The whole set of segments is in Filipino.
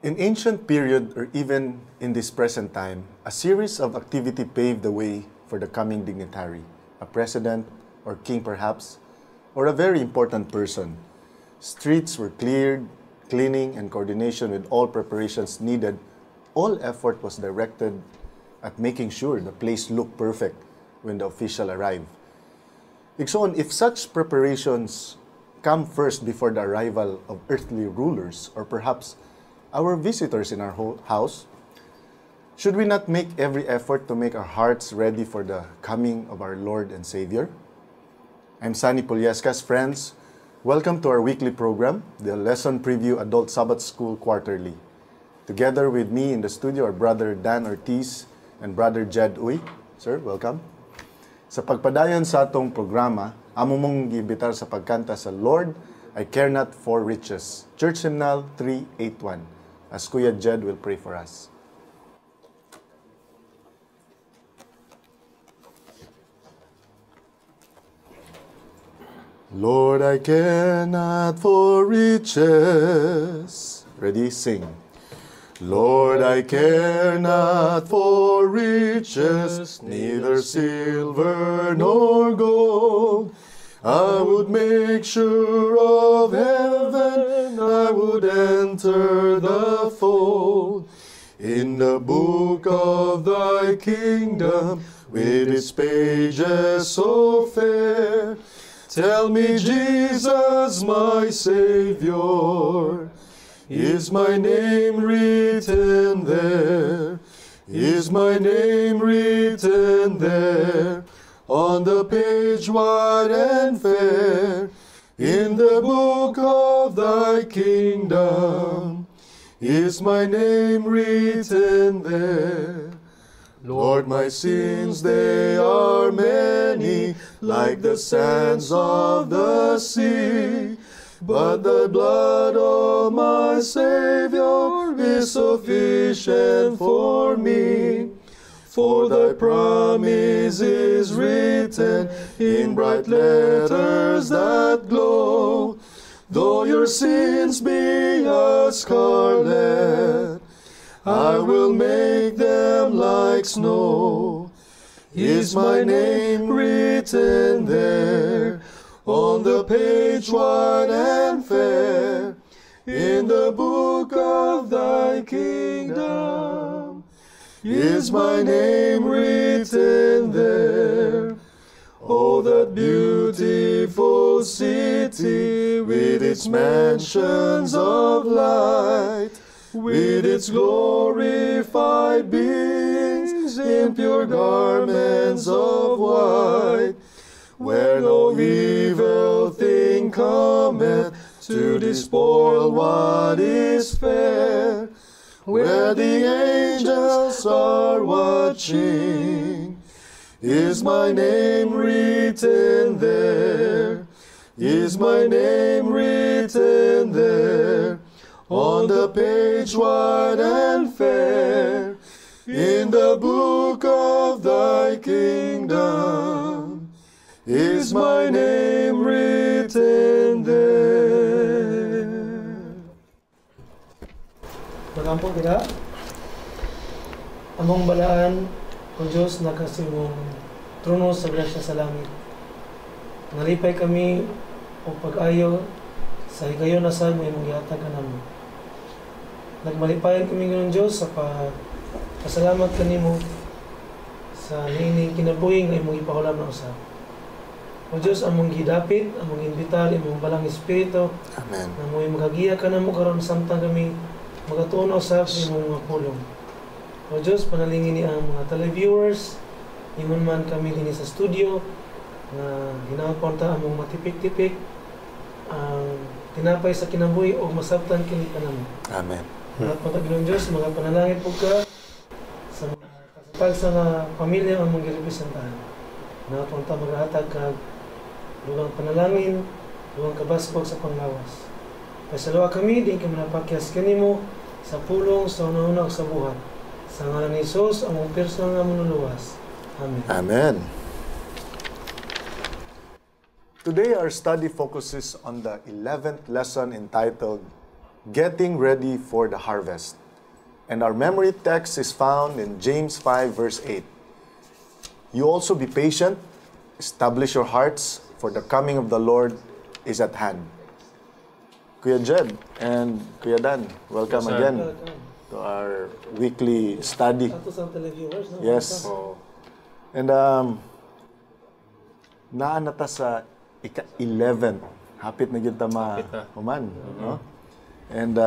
In ancient period or even in this present time, a series of activity paved the way for the coming dignitary, a president or king perhaps, or a very important person. Streets were cleared, cleaning and coordination with all preparations needed. All effort was directed at making sure the place looked perfect when the official arrived. Igsoon, if such preparations come first before the arrival of earthly rulers or perhaps our visitors in our house, should we not make every effort to make our hearts ready for the coming of our Lord and Savior? I'm Sunny Puliescas. Friends, welcome to our weekly program, the Lesson Preview Adult Sabbath School Quarterly. Together with me in the studio are Brother Dan Ortiz and Brother Jed Uy. Sir, welcome. Sa pagpadayon sa atong programa, amo mong gibitar sa pagkanta sa Lord, I Care Not for Riches, Church Hymnal 381. As Kuya Jed will pray for us. Lord, I care not for riches. Ready? Sing. Lord, I care not for riches, neither silver nor gold. I would make sure of heaven, I would enter the fold. In the book of thy kingdom, with its pages so fair, tell me, Jesus, my Savior, is my name written there? Is my name written there? On the page wide and fair, in the book of thy kingdom, is my name written there? Lord, my sins, they are many, like the sands of the sea, but the blood of my Savior is sufficient for me. For thy promise is written in bright letters that glow. Though your sins be as scarlet, I will make them like snow. Is my name written there on the page wide and fair, in the book of thy kingdom? Is my name written there? Oh, that beautiful city with its mansions of light, with its glorified beings in pure garments of white, where no evil thing cometh to despoil what is fair, where the angels are watching. Is my name written there? Is my name written there? On the page wide and fair, in the book of thy kingdom, is my name written there? Magampo kita, among balaan, o Diyos na kasimong trono sa grasya sa langit. Nalipay kami o pag-ayo sa higayon na sa may mangyatag ka namin. Nagmalipayan kami ng Diyos sa pasalamat kanimo sa niining kinabuhi nga imong ipahulam na usap. O Diyos, among gidapit, among imbitar, imong balang espiritu. Amen. Na mo magagiya ka na mo karon samtang kami magatuon usap sa imong mga pulong. O Diyos, panalingin ni ang mga televiewers, imon man kami din sa studio, na hinapunta among matipik-tipik, ang tinapay sa kinabuhi o masabtan kini ka namin. Amen. At Panginoon Diyos, mga panalangin po ka sa mga kasapag sa mga pamilya ang mga girepresentahan. Napunta maghatag ka lugang panalangin, lugang kabaskog sa panglawas. Pasalawa kami, din kami napakyas kanimo sa pulong sa una-una sa buhat. Sa ngalan ni Jesus, ang mong personal nga manuluwas. Amen. Amen. Today, our study focuses on the 11th lesson entitled getting ready for the harvest. And our memory text is found in James 5 verse 8. You also be patient, establish your hearts, for the coming of the Lord is at hand. Kuya Jed and Kuya Dan, welcome Yes, sir. again to our weekly study. Ato sa televiewers, no? Yes. Oh. And naanata sa ika-11. Hapit na gyud ta Hapit na. human, no? And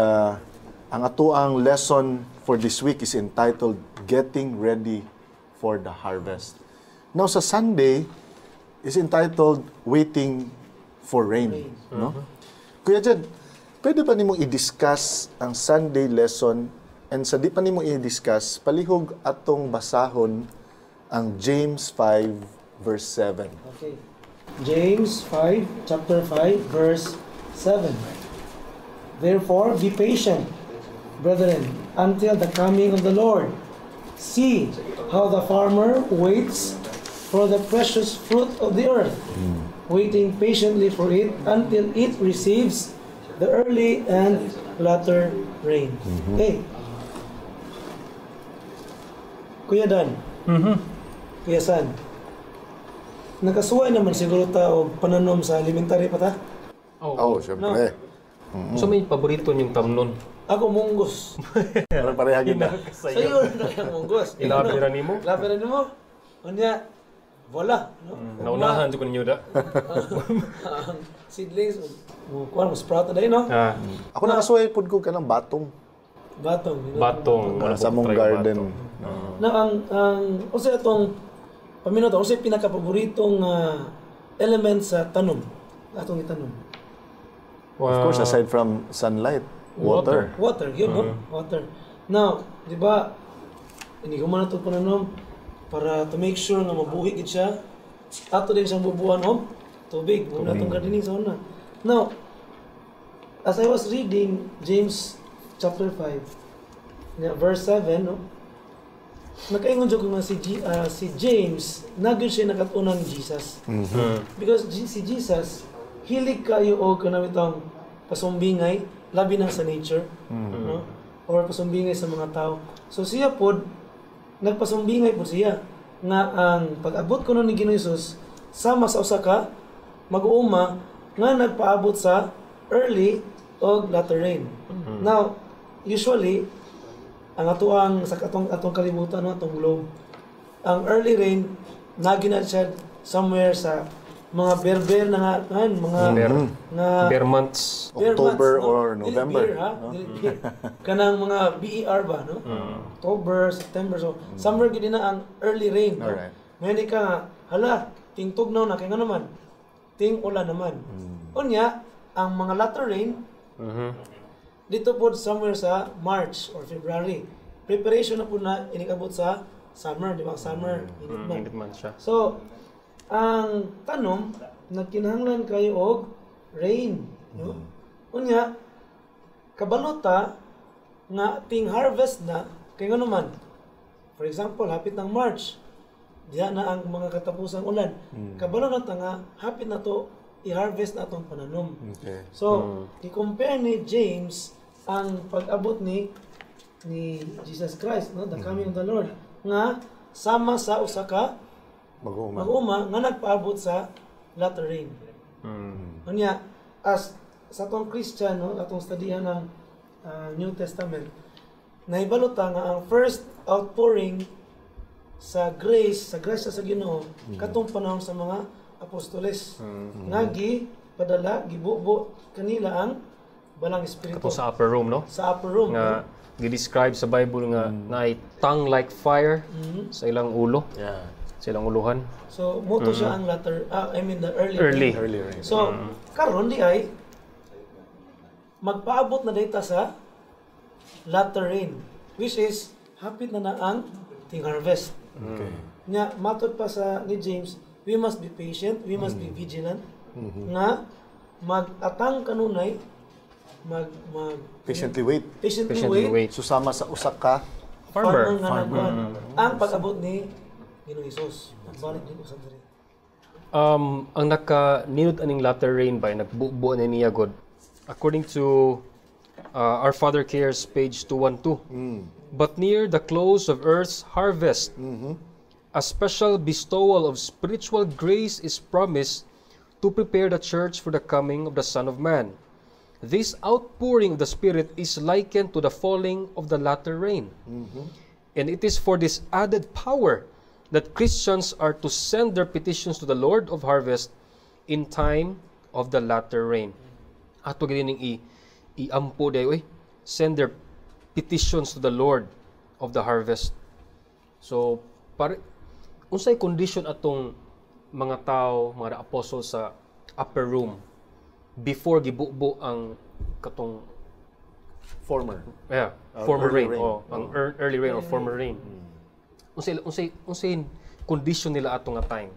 ang atuang lesson for this week is entitled Getting Ready for the Harvest. Now sa Sunday is entitled Waiting for Rain, no? Kuya Jed, pwede pa nimong i-discuss ang Sunday lesson, and sa di pa nimong i-discuss, palihog atong basahon ang James 5 verse 7. Okay. James 5, chapter 5, verse 7. Therefore, be patient, brethren, until the coming of the Lord. See how the farmer waits for the precious fruit of the earth, waiting patiently for it until it receives the early and latter rain. Okay. Kuya Dan, Kuya San, nakasuway naman siguro ta og pananom sa elementary pa ta? Oh, syempre. So may paborito niyong tamnon? Ako munggos. Parang parehagin na. Sayo na yung munggos. Ilabiran nimo? Labiran mo. Unya, voila. No? Naunahan ko ninyo da. Ang seedlings, kuha mo, sprout na no? Ah, Ako nakasuway pud ko kanang batong Batong. batong. sa mong garden. Na ang usa itong paminaw usa pinaka-paboritong element sa tanom. Atong itanom. Of course, aside from sunlight, water. Water, yun, no? Water. Now, di ba, hindi ko man ito pananom para to make sure nga mabuhi gid siya. Ato din siyang bubuan of tubig. Muna itong gardening sa una. Now, as I was reading James chapter 5, verse 7, no? Nakaingon jud ko nga si James, nagyud siya nakatunan ni Jesus. Because si Jesus, hilig kayo o kanawitang pasumbingay, labi na sa nature, no? Or pasumbingay sa mga tao. So siya pod, nagpasumbingay po siya, nga ang pag-abot ko ni Ginoong Hesus, sama sa usa ka, mag-uuma, nga nagpaabot sa early o latter rain. Now, usually, ang sa atong kalibutan, no, atong globe, ang early rain, nagina siya somewhere sa mga berber na nga, mga Bare months. October months, no? or November, Dili beer, ha? Dili beer. Kanang mga BER ba, no? October, September, so summer gid na ang early rain, no? Alright. Ngayon ka nga, hala, ting tugnaw na kay nga naman. Ting ulan naman. Unya, ang mga latter rain dito po somewhere sa March or February. Preparation na po na inikabot sa summer, di ba? Summer, init man. Init man siya. So, ang tanom, nagkinahanglan kayo og rain. No? Unya, kabalota nga ting harvest na, kay nga naman, for example, hapit ng March, diya na ang mga katapusang ulan. Kabalota nga, hapit na to, i-harvest na itong pananom. Okay. So, i-compare ni James ang pag-abot ni Jesus Christ, no? The coming of the Lord, nga sama sa usa ka Mag-uuma. mag-uma nga nagpaabot sa latter rain. Unya, as sa atong Christian, no, atong studihan ng New Testament, nahibalota nga ang first outpouring sa grace, sa grasya sa Ginoo, katong panahon sa mga apostoles. Nga padala, gibubo kanila ang balang espiritu. Kato sa upper room, no? Sa upper room. Nga gi-describe sa Bible nga naay tongue like fire sa ilang ulo, Yeah. sa ilang uluhan. So, moto siya ang latter, the early Early. rain. Early rain. So, karon di ay magpaabot na data sa latter rain, which is hapit na ang ting harvest. Okay. Nya matod pa sa ni James, we must be patient, we must be vigilant nga mag-atang kanunay Patiently wait. patiently Patiently wait, wait. Susama sa usa ka Farmer. nga nagkuhan ang pag-abot ni Ginoong Hesus. Nagbalik din sa diri. Ang naka-ninud aning latter rain ba, nagbubuo na niya god. According to Our Father Cares, page 212. But near the close of earth's harvest, a special bestowal of spiritual grace is promised to prepare the church for the coming of the Son of Man. This outpouring of the Spirit is likened to the falling of the latter rain. And it is for this added power that Christians are to send their petitions to the Lord of harvest in time of the latter rain. Ato gining iampo dayo send their petitions to the Lord of the harvest. So, unsay condition atong mga tao, mga apostles sa upper room before gibubo ang katong Former former early rain, ang early rain or former rain. Unsay condition nila ato nga time.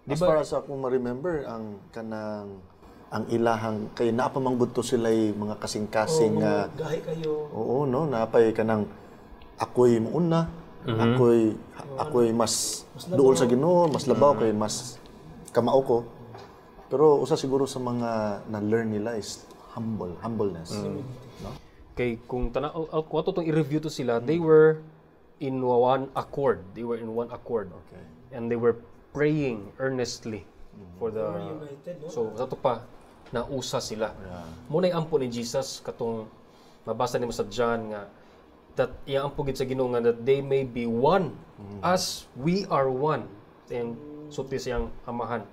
As far as ako ma-remember, ang ilahang kay napamangbudto sila'y mga kasing-kasing mga gahi kayo. oo no, napay kanang ako'y muuna, ako'y mas duol sa Ginoo, mas labaw kay mas kamao ko. Pero usa siguro sa mga na-learn nila is humbleness. No? Kay kung kung ato tong i-review to sila, they were in one accord. They were in one accord. Okay. And they were praying earnestly for the United, no? so ato pa nausa sila. Muna ampo ni Jesus katong mabasa nimo sa John nga that iyang ampo gid sa Ginoo nga that they may be one as we are one. And sulti siyang amahan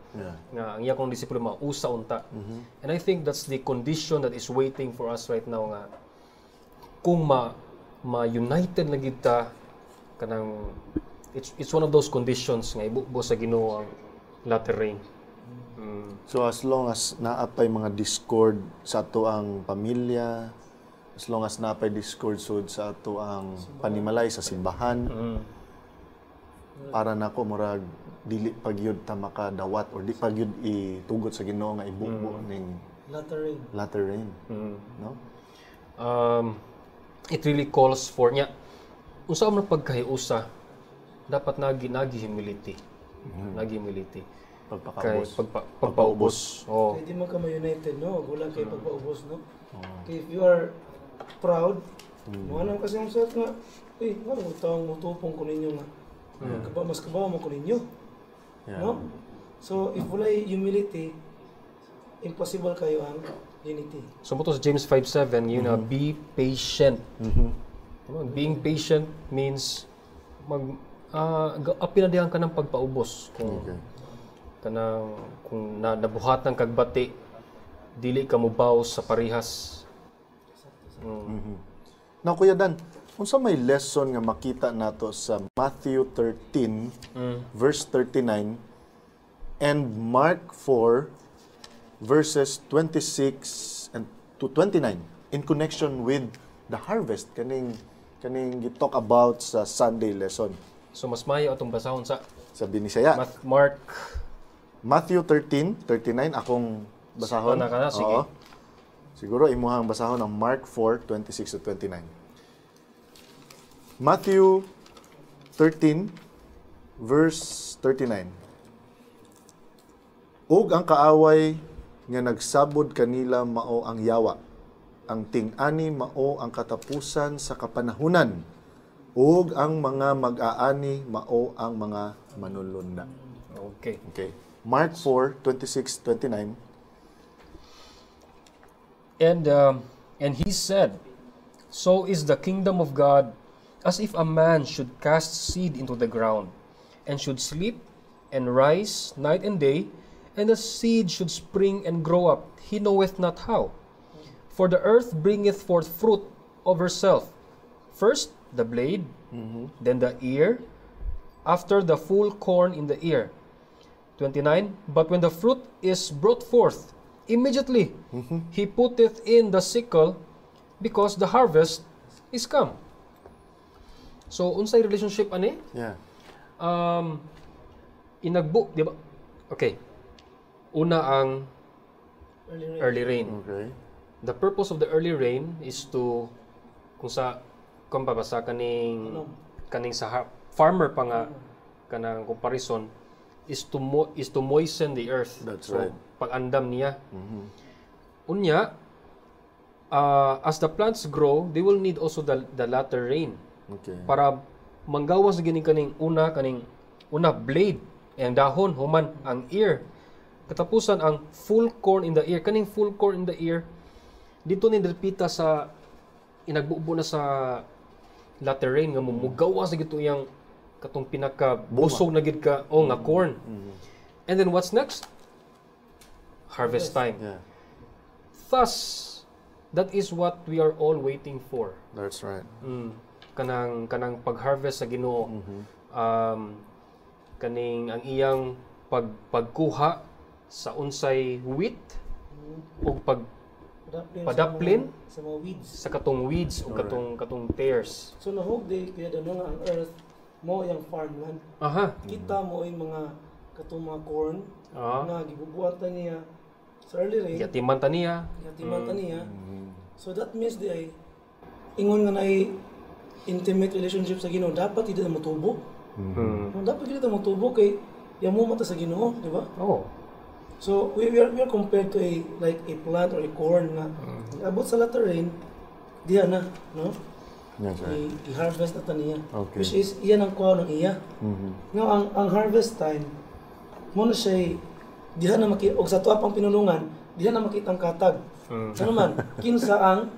nga ang iya kong disipulo mausa unta. And I think that's the condition that is waiting for us right now nga kung ma-united na gid ta kanang it's one of those conditions nga ibubo sa Ginoo ang latter rain. So as long as naapay mga discord sa ato ang pamilya, as long as naapay discord sa ato ang panimalay sa simbahan, para nako murag dili pagyud ta makadawat or di pagyud itugot sa Ginoo nga ibubo ning latter rain. No? It really calls for nya unsa man pagkahiusa dapat nagi humility. Nagi humility. Pagpaubos. Kaya di man ka ma-united, no? Wala kayo pagpaubos, no? Okay, if you are proud, mga nang kasi ang saat nga, nga mo taong mutupong ko ninyo nga. Mas kabawa mo ko ninyo. No? So, if wala humility, impossible kayo ang unity. So, mo to sa James 5:7, yun na, be patient. Being patient means apinadihan ka ng pagpaubos. Kung nabuhatan kag bati, dili ka mubaw sa parihas. Now, Kuya Dan, unsa may lesson nga makita nato sa Matthew 13 verse 39 and Mark 4 verses 26 and to 29 in connection with the harvest kaning gi-talk about sa Sunday lesson. So mas maayo atong basahon sa Binisaya. Matthew 13:39 akong basahon. Sige. Oo. Siguro imuhang basahon ang Mark 4:26 to 29. Matthew 13 verse 39. Og ang kaaway nga nagsabod kanila mao ang yawa. Ang ting-ani mao ang katapusan sa kapanahunan. Ug ang mga mag-aani mao ang mga manulunda. Okay. Mark 4:26-29. And he said, so is the kingdom of God as if a man should cast seed into the ground, and should sleep and rise night and day, and the seed should spring and grow up, he knoweth not how. For the earth bringeth forth fruit of herself, first the blade, then the ear, after the full corn in the ear. 29. But when the fruit is brought forth, immediately he putteth in the sickle, because the harvest is come. So, unsay relationship ani? Yeah. Inagbo, di ba? Okay. Una ang early rain. Okay. The purpose of the early rain is to kung babasa kaning sa farmer pa nga kanang comparison is to moisten the earth. That's so, right. Pag-andam niya. Unya as the plants grow, they will need also the latter rain Okay. para manggawas na gini kaning una blade, ang dahon, human ang ear. Katapusan ang full corn in the ear. Kaning full corn in the ear, dito ni dirpita sa inagbubo na sa latter rain nga mugawas na gito yang katong pinaka busog na gid ka nga corn. And then what's next? Harvest time. Yeah. Thus, that is what we are all waiting for. That's right. Kanang pag-harvest sa Ginoo. Kaning ang iyang pagkuha sa unsay wheat o padaplin sa mga weeds. sa katong weeds o katong tares. So nahog day kaya dano nga ang earth mo yung farmland. Aha. Kita mo yung mga katong mga corn Ah. nga gibubuhatan niya sa early rain. Yatiman ta niya. Yatimatan niya. So that means di ay ingon nga naay intimate relationship sa Ginoo, dapat hindi na motubo. Dapat hindi na motubo kay yamo mata sa Ginoo, di ba? Oh. So we are compared to a plant or a corn nga abot sa latter rain diha na, no? That's right. I-harvest na taniya. Okay. Which is iyan ang kuha ng iya. Nga ang harvest time mo na siya diha na og sa tuwa pang pinulungan, diha na makita ang katag. Sa naman, kinsa ang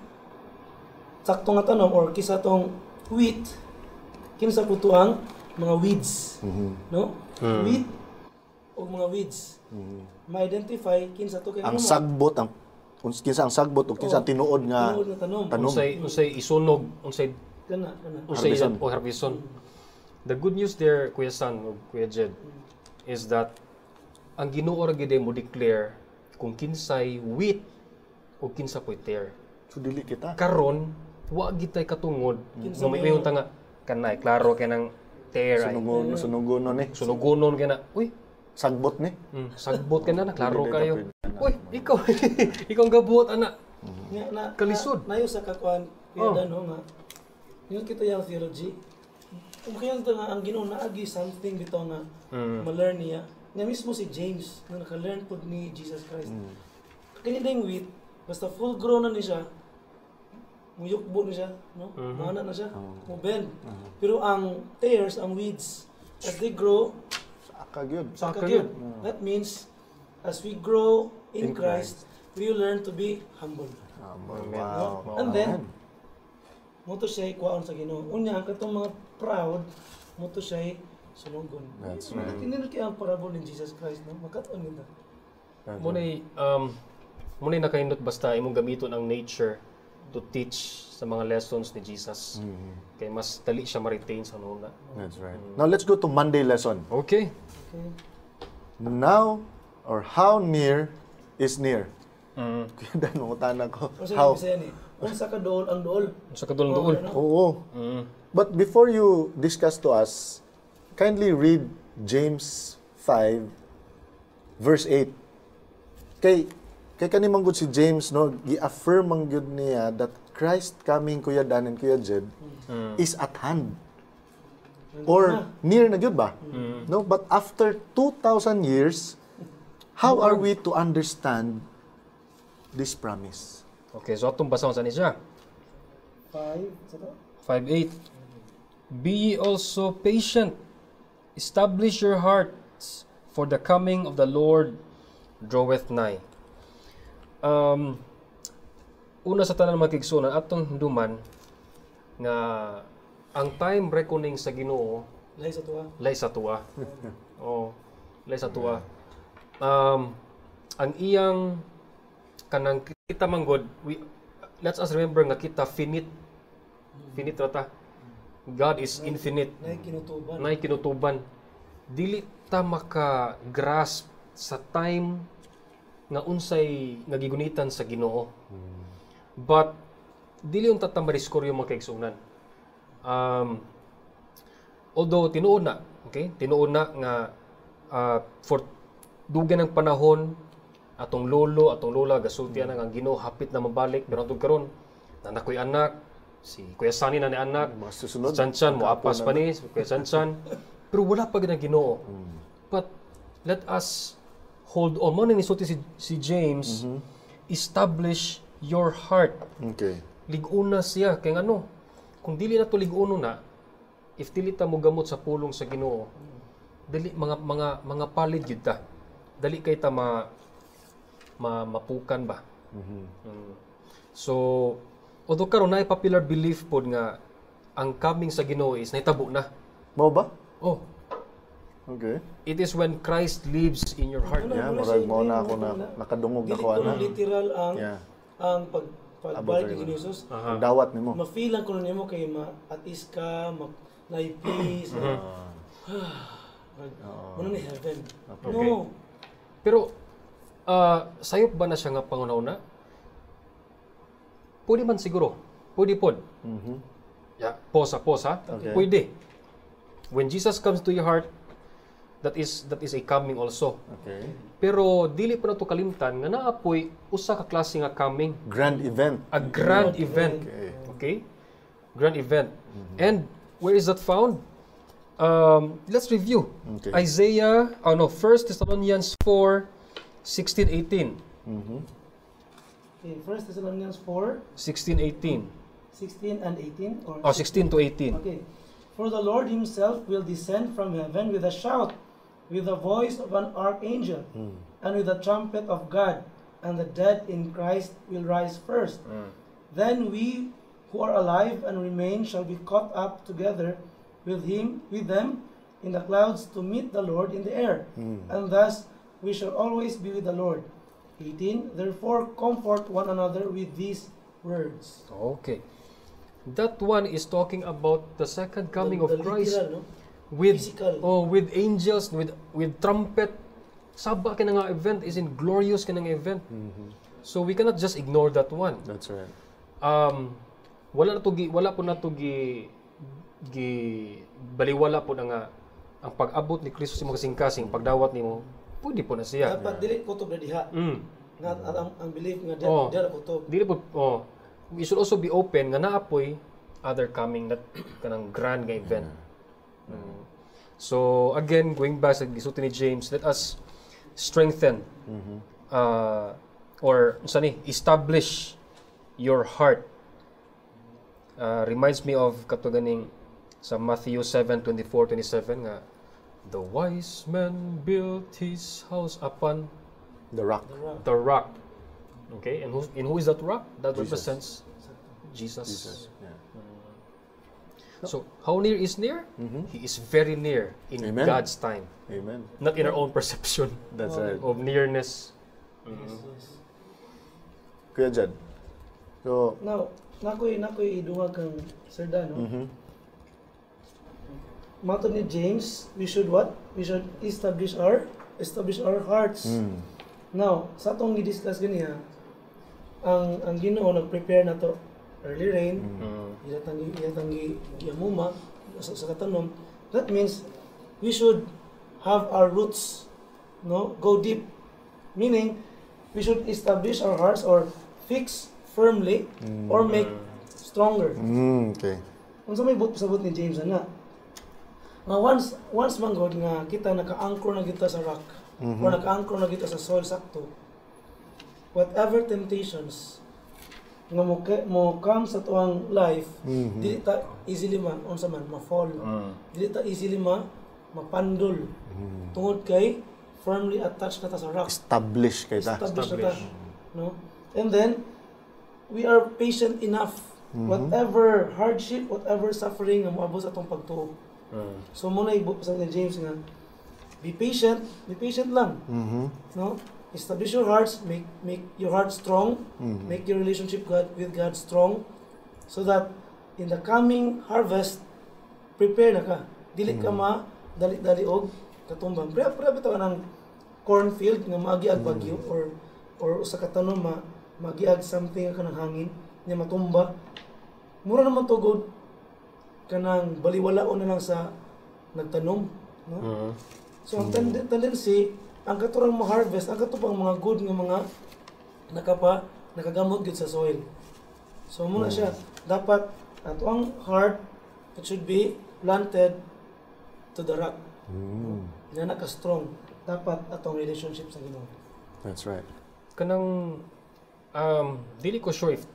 sakto nga tanom or kisa tong wheat, kinsa puto ang mga weeds, no? Wheat o mga weeds. Ma-identify kinsa to kay Ang sagbot, kinsa ang sagbot o kinsa ang tinuod nga tinuod na tanom. tanom. Unsay isunog, unsay Kana. Harbison. Harbison. The good news there, Kuya San o Kuya Jed, is that ang Ginoo ra gid mo declare kung kinsay wheat o kinsa po'y tear. So dili kita. Karon, wa gid tay katungod. Kinsa Nga may may- ingon ta nga kanay klaro kay nang tear ay. Sunugon ni. Sunugonon kay na. Uy, Sagbot ni. sagbot ka na, klaro Dili kayo. ka Uy, ikaw ikaw ang gabuot ana. Nga na Kalisod. Nayo sa kakuan Oh. kaya no nga. Yun kita yung theology. Kung kaya ito nga ang Ginoo naagi something bitaw nga ma-learn niya. Nga mismo si James na naka-learn pod ni Jesus Christ. Kanya ding wheat, basta full grown na ni siya, muyukbo na siya, no? Mana na siya, mubend. Pero ang tares, ang weeds, as they grow, Saka gyud. Saka saka yun. That means, as we grow in In Christ, we learn to be humble. Wow. No? And then, mo to siya kuwaon sa Ginoo. Unya ang katong mga proud, mo to siya sunugon. That's right. Tinino kaya ang parable ni Jesus Christ, no? Makaton nito. Munay nakaindot basta imong gamiton ang nature to teach sa mga lessons ni Jesus. Kay mas dali siya ma-retain sa nuna. That's right. Now let's go to Monday lesson. Okay. Okay. Now or how near is near? Kaya dahil mangutanan ko. Kasi How? Bisaya ni, unsa ka dool ang dool? Sa kadulong-duol. Oo. But before you discuss to us, kindly read James 5 verse 8. Kay kanimang gud si James no, gi-affirm ang gud niya that Christ coming, Kuya Dan and Kuya Jed, is at hand. Or near na gyud ba? No, but after 2,000 years, how are we to understand this promise? Okay, so atong basahon sa niya. 5, sa to? 5:8. Be ye also patient. Establish your hearts, for the coming of the Lord draweth nigh. Una sa tanan mga kigsunan, atong hinduman nga ang time reckoning sa Ginoo Lahi sa tuwa. lay sa tuwa. Oh, lay sa tuwa. Ang iyang kanang kita manggod, let's us remember nga kita finite rata. God is infinite. Lahi kinutuban. Nay kinutuban. Dili ta maka-grasp sa time nga unsay nagigunitan sa Ginoo. But dili unta ta madiskuryo mga kaigsunan. Although tinuod na, okay? Tinuod na nga for dugan ng panahon atong lolo, atong lola gasultian na nga ang Ginoo hapit na mabalik pero atong karon nanakoy anak, si Kuya Sani na ni anak, Mga susunod. Sanchan mo apas pa ni Kuya Sanchan. Pero wala pa gid ang Ginoo. But let us hold on. Mo nang isulti si James, establish your heart. Okay. Liguna siya kay ano, kung dili na to liguno na, if dili ta mo gamot sa pulong sa Ginoo, dali mga palid gyud ta. Dali kay ta mapukan ba. So although karon na popular belief pod nga ang coming sa Ginoo is nahitabo na. Mo ba? Oh, Okay. it is when Christ lives in your heart. Yeah, murag mo na ako na nakadungog na Dili ko ko ana. literal ang Yeah. ang About pagbalik right ni Jesus. Dawat nimo. Ma-feel lang ko nimo kay at-is ka, na peace. Ano ni heaven? Okay. No. Pero sayop ba na siya nga pangunauna? Pwede man siguro. Pwede pod. Yeah, pause ha. Okay. Pwede. When Jesus comes to your heart, that is a coming also. Okay. Pero dili pa na to kalimtan nga naapoy usa ka klase nga coming, Grand event. a grand event. Okay. Okay? Grand event. And where is that found? Let's review. Okay. Isaiah, 1 Thessalonians 4, 16, 18. Okay, 1 Thessalonians 4, 16, 18. 16 and 18 or 16 to 18. Okay. For the Lord himself will descend from heaven with a shout, with the voice of an archangel, and with the trumpet of God, and the dead in Christ will rise first. Then we who are alive and remain shall be caught up together with them in the clouds to meet the Lord in the air. And thus we shall always be with the Lord. 18. Therefore comfort one another with these words. Okay. That one is talking about the second coming of The Christ literal, no? with Physical. with angels, with trumpet. Saba ka nga event is in glorious ka nga event. So we cannot just ignore that one. That's right. Wala po na to baliwala po na nga ang pag-abot ni Kristo sa mga kasing-kasing, pagdawat nimo, pwede po na siya. Dapat dili kutob na diha. Nga ang belief nga Oh. diha kutob. Dili po, we should also be open nga naapoy other coming that kanang grand nga event. So again, going back sa gisulti ni James, let us strengthen or establish your heart. Reminds me of katuganing sa Matthew 7:24-27 nga the wise man built his house upon The rock. the rock. Okay, and who is that rock? That Jesus. represents Jesus. Yeah. So how near is near? He is very near in Amen. God's time, Amen. not in our own perception That's right. of nearness. Yes. Kuya Jad. So, Now, nakoy iduha kang Sir Dan, no? Matod ni James, we should what? We should establish our hearts. Now, sa atong gi-discuss ganiya, ang Ginoo nag-prepare na to early rain, ilatang yamuma sa katanom. That means we should have our roots, no, go deep. Meaning we should establish our hearts or fix firmly or make stronger. okay. Unsa may sabot ni James na? Nga once man god nga kita naka-anchor na kita sa rock or naka-anchor na kita sa soil sakto. Whatever temptations nga mo come sa tuang life, dili ta easily man unsa man ma-fall. Dili ta easily mapandol. Tungod kay firmly attached na ta sa rock. Establish kay ta. Establish na ta. No? And then we are patient enough. Whatever hardship, whatever suffering nga moabot sa atong pagtuo. So muna sa ni James nga be patient lang. No? Establish your hearts, make your heart strong, make your relationship with God strong, so that in the coming harvest, prepare na ka. Dili ka dali og katumbang. Prepare bitaw ng cornfield nga magiag bagyo or sa katanom magiag something ka ng hangin nga matumba. Mura naman to good kanang baliwalaon na lang sa nagtanom, no? So ang tendency ang katurang ma-harvest, ang katupang mga good nga mga nakagamot gud sa soil. So muna siya, dapat ato ang heart, it should be planted to the rock. Nga naka-strong. Dapat atong relationship sa Ginoo. That's right. Kanang Dili ko sure if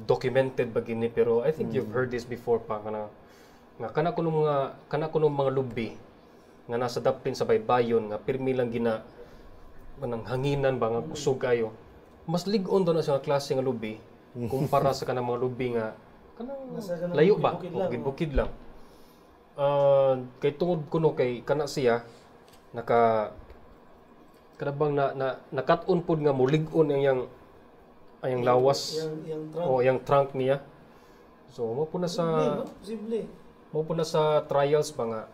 documented ba gini, pero I think you've heard this before pa kana kuno mga lubi nga nasa daplin sa baybayon nga pirmi lang gina manang hanginan ba nga kusog kayo. Mas lig-on daw na siya nga klase nga lubi kumpara sa kanang mga lubi nga kanang layo ba, bukid lang. Kay tungod kuno kay kana siya kanabang nakat-on pod nga mulig-on ang lawas yung trunk niya. So mo po na sa trials ba nga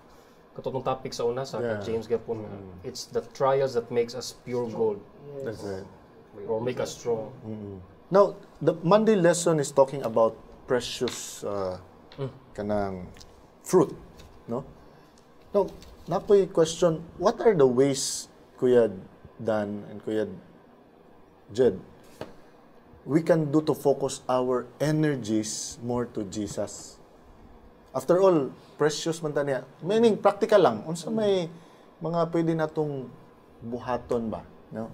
katong topic sa una sa James gapon nga it's the trials that makes us pure gold. That's right. Or make us strong. Now, the Monday lesson is talking about precious kanang fruit, no? Now, napoy question, what are the ways, Kuya Dan and Kuya Jed, we can do to focus our energies more to Jesus? After all, precious man ta niya. Meaning, practical lang. Unsa may mga pwede natong buhaton ba? No?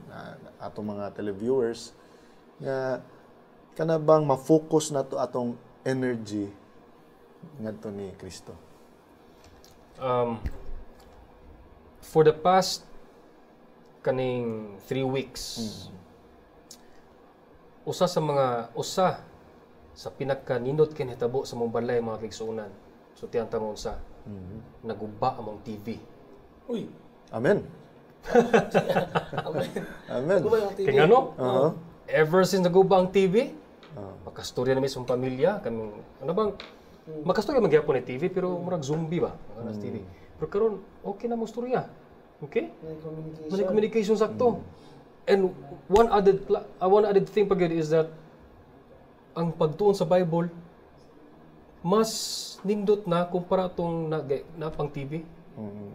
Atong mga televiewers nga kana bang ma-focus nato atong energy ngadto ni Kristo. For the past kaning 3 weeks, usa sa pinaka-nindot kinahitabo sa mong balay mga kaigsuonan. So tiyan ta mo unsa. Naguba among TV. Uy. Amen. Amen. Kaya ano? Ever since naguba ang TV, makastorya namin sa pamilya, kaming, ano bang, makastorya magyapon ng TV, pero murag zombie ba? Ang TV. Pero karon okay na mo storya. Okay? May communication sakto. And one added thing pa is that ang pagtuon sa Bible mas nindot na kumpara tong na pang TV.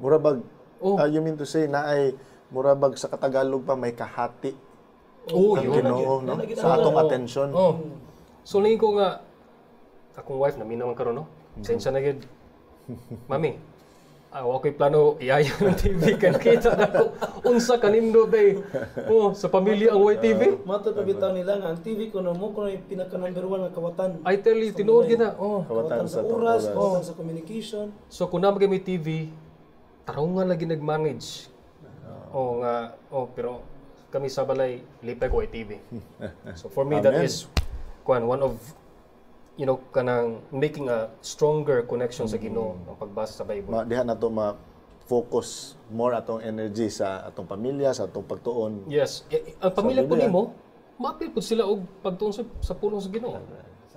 Murabag, you mean to say na ay murabag sa Katagalog pa may kahati. Yun. Ginoo, no? Sa atong atensyon. So lingin ko nga akong wife na minawan karon no. Sensya na gid. Mami, okay plano iaya ng TV kan kita na ko unsa kanindo day. Sa pamilya ang YTV. Mato pa bitaw nila nga ang TV kuno mo kuno yung pinaka number 1 nga kawatan. I tell you tinuod gina. Kawatan sa oras, kawatan sa communication. So kung na magami TV, tarungan lagi nag-manage. Pero kami sa balay lipay ko ay TV. So for me that is one of kanang making a stronger connection sa Ginoo ang pagbasa sa Bible. Diha na to ma-focus more atong energy sa atong pamilya, sa atong pagtuon. Yes, ang pamilya po nimo, maapil po sila og pagtuon sa pulong sa Ginoo.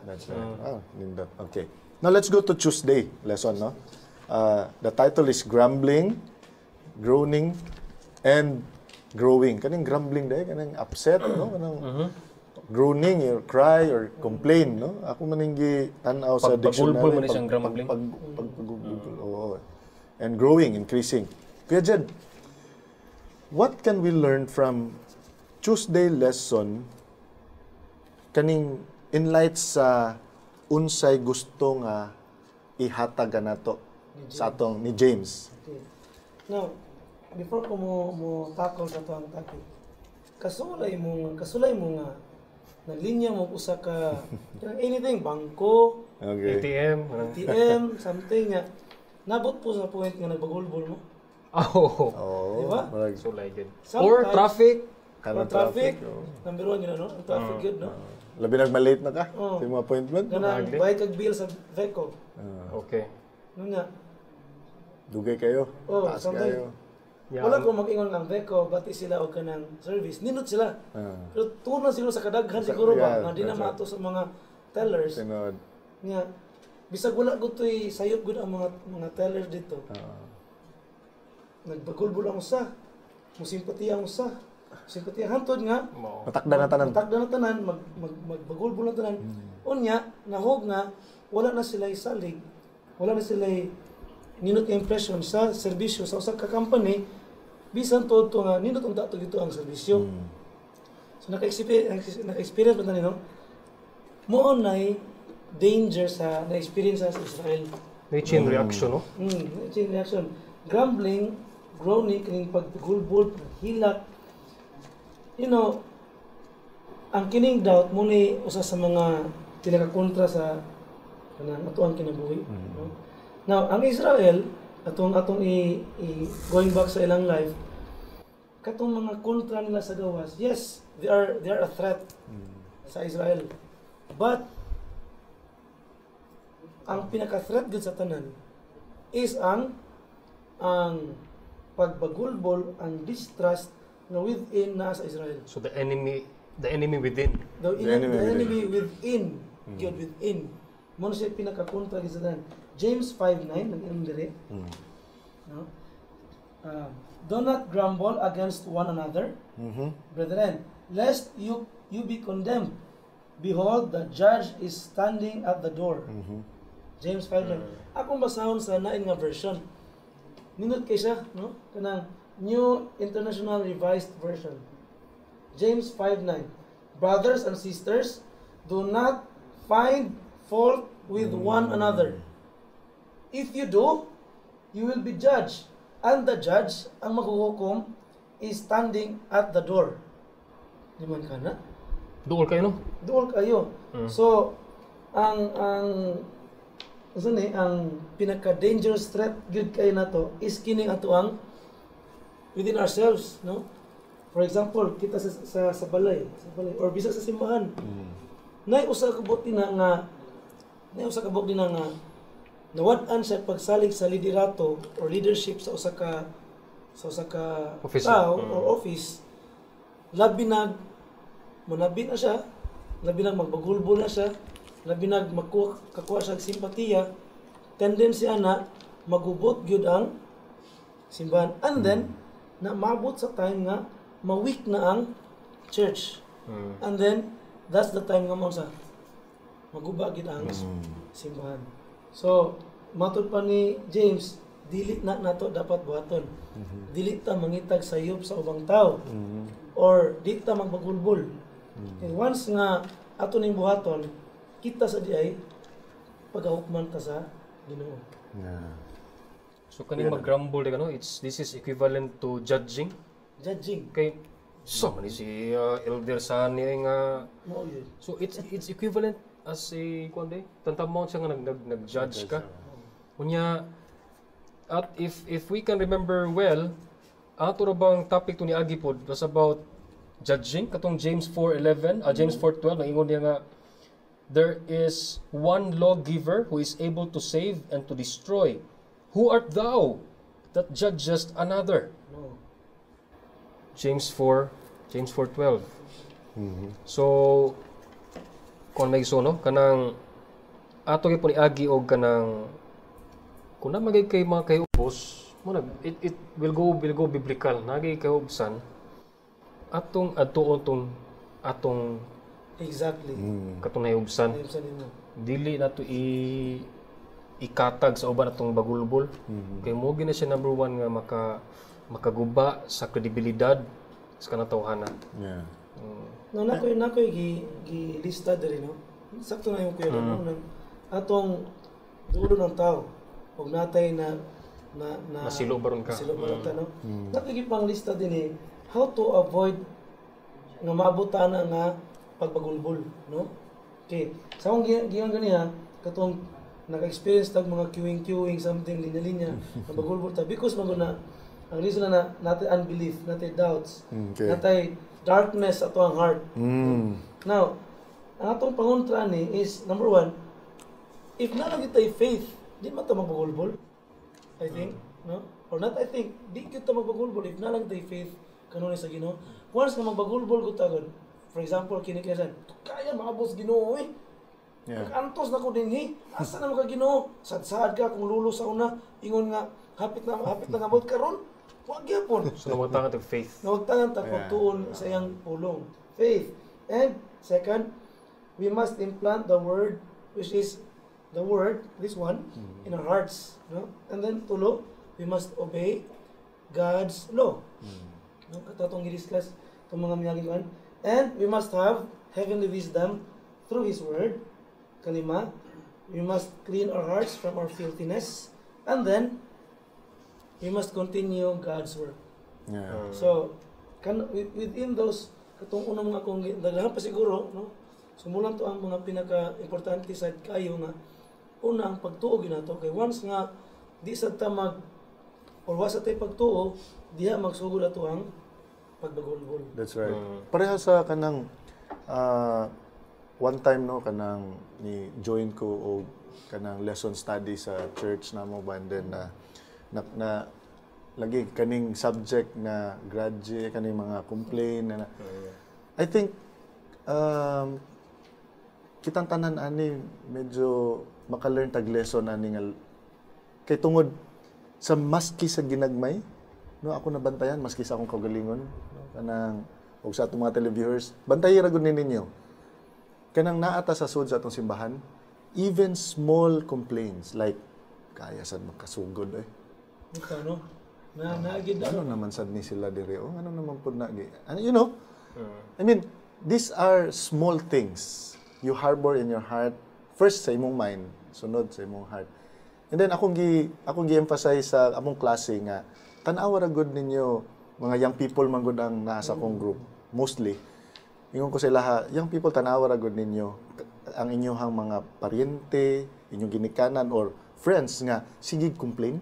That's right. Nindot. Okay. Now let's go to Tuesday lesson, no? The title is Grumbling, Groaning, and Growing. Kaning grumbling dahi, kaning upset, no? Kanang groaning, or cry, or complain, no? Ako maninggi tanaw sa dictionary. Pagpagulbul man siyang grumbling. Oo. And growing, increasing. Kuya Jed, what can we learn from Tuesday lesson kaning inlight sa unsay gusto nga ihatagan nato sa atong ni James? Okay. Now, before ko mo tackle sa itong topic, kasulay mo nga naglinya mo usa ka anything, bangko, Okay. ATM, something nga nabot po sa point nga nagbagulbol mo. Diba? So like it. Sometimes, Or traffic. Or traffic. Number 1 yun, no? Ang traffic yun, no? Labi nagmalate na ka sa mga appointment? Ganang bayad kag bill sa VECO. Okay. Ano nga? Dugay kayo. Taas something. kayo. Wala ko mag-ingon ng VECO, bati sila o kanang service. Nindot sila. Pero tunan sila sa kadaghan siguro ba, nga di na mato sa mga tellers. Tinod. Nga, bisag wala ko ito'y sayop gud ang mga tellers dito. Nagbagulbol ang usa. Musimpatiya ang usa. Simpatiya hantod nga. Matakda na tanan. Magbagulbol na tanan. Unya, nahog nga, wala na sila salig. Wala na sila ninot impression sa serbisyo sa usa ka company. Bisan to nga nindot ang dato dito ang serbisyo. So naka-experience ba nino? Mo nay danger sa na-experience sa Israel. May chain reaction, no? Chain reaction. Grumbling, groaning, kaning paggulbol, hilak. ang kining doubt mo ni usa sa mga pinakakontra sa kanang atuang kinabuhi, no? Now, ang Israel atong going back sa ilang life, katong mga kontra nila sa gawas, yes, they are a threat sa Israel. But ang pinaka-threat gud sa tanan is ang pagbagulbol, ang distrust na within na sa Israel. So the enemy within. The enemy enemy within, God within. Mo siya pinaka-kontra gid sa tanan. James 5:9 nag-inom dire. No? Do not grumble against one another, brethren, lest you be condemned. Behold, the judge is standing at the door. James 5:9. Akong basahon sa nain nga version. Ninot kay siya, no? Kanang New International Revised Version. James 5:9. Brothers and sisters, do not find fault with one another. If you do, you will be judged, and the judge, ang maghuhukom, is standing at the door. Di man ka na? Duol kayo, no? Doon kayo. So, ang pinaka-dangerous threat good kayo na to is kining ato ang within ourselves, no? For example, kita sa balay or bisa sa simbahan. Nay usa ka buti na nga nawad-an siya pagsalig sa liderato or leadership sa usa ka Officer. tao or office. Labi na siya, labi na magbagulbol na siya, labi na kakuha siya og simpatiya, tendency ana magubot gyud ang simbahan. And then na maabot sa time nga ma-weak na ang church. And then that's the time nga mo sa maguba gid ang simbahan. So matod pa ni James, dili na nato dapat buhaton. Dili ta mangitag sayop sa ubang tao. Or di ta magbagulbol. And once nga ato ning buhaton, kita sa diay pagahukman ta sa Ginoo. Yeah. So kaning mag-grumble this is equivalent to judging. Judging. Kay so man si Elder Sani nga Mo yun. so it's equivalent as a kuande tantamon siya nga nag-judge ka. Unya at if we can remember well, ato ra bang topic to ni Agi pod was about judging katong James 4:11, James 4:12 naingon niya nga there is one lawgiver who is able to save and to destroy. Who art thou that judgest another? No. James 4:12. So kon may no kanang ato gyud ni Agi og kanang kun na magay kay mga kayubos mo nag it will go biblical nagay kahubsan atong atong Exactly. katong nahubsan James nimo. dili nato ikatag sa uban atong bagulbol kay mo gina siya number one nga makaguba sa kredibilidad sa kanatawhana. Yeah. No, nakoy gi-lista diri, no. Sakto na yung kuya no nang atong dulo ng tao ug natay na Masilo baron ka. Masilo baron ta, no. Nakoy pang lista din how to avoid nga maabutan nga pagbagulbol, no. Okay. Sa akong giyon ganiya katong naka-experience tag mga queuing something linya-linya na bagulbol ta because maguna ang reason na natin unbelief, natin doubts, natin darkness ato ang heart. Now, ang atong pangontra ni is number one, if na lang kitay faith, di man ta magbagulbol. I think, no? Or not I think, di kita magbagulbol if na lang kitay faith kanunay sa Ginoo. Once nga magbagulbol ko tagod, for example, kinikisan, kaya maabot sa Ginoo eh. Yeah. Antos na ko dinhi. Asa na mo ka Ginoo? Sad-sad ka kung lulo sa una, ingon nga hapit na ngabot karon. Wag gyapon. So nawagtangan tag faith. Nawagtangan ta pagtuon sa iyang pulong. Faith. And second, we must implant the word, which is the word, this one, in our hearts. No? And then tulo, we must obey God's law. No? Ito itong i-discuss itong mga miyagin kan. And we must have heavenly wisdom through His word. Kalima, we must clean our hearts from our filthiness. And then, we must continue God's work. Yeah. So, within those katong unang mga kong daghan pa siguro, no? Sumulan to ang mga pinaka-importante sa kayo nga una ang pagtuo ginato kay once nga di sa ta mag or wasa tay pagtuo diha magsugod ato ang pagbagol-gol. That's right. Pareha sa kanang one time no kanang ni join ko o kanang lesson study sa church namo ba and then na lagi kaning subject na graduate kaning mga complain na I think kitang tanan ani medyo maka-learn tag lesson ani nga kay tungod sa maski sa ginagmay no ako nabantayan maski sa akong kaugalingon no kanang og sa atong mga televiewers bantayi ra gud ninyo kanang naata sa sud sa atong simbahan even small complaints like kaya sad makasugod Ito, no? Naagid ano naman sad ni sila dire ano naman pud na you know I mean these are small things you harbor in your heart first sa imong mind sunod sa imong heart and then akong gi-emphasize sa among klase nga tan-awa ra gud ninyo mga young people man gud ang nasa akong group mostly ingon ko sila young people tan-awa ra gud ninyo ang inyong mga paryente inyong ginikanan or friends nga sige complain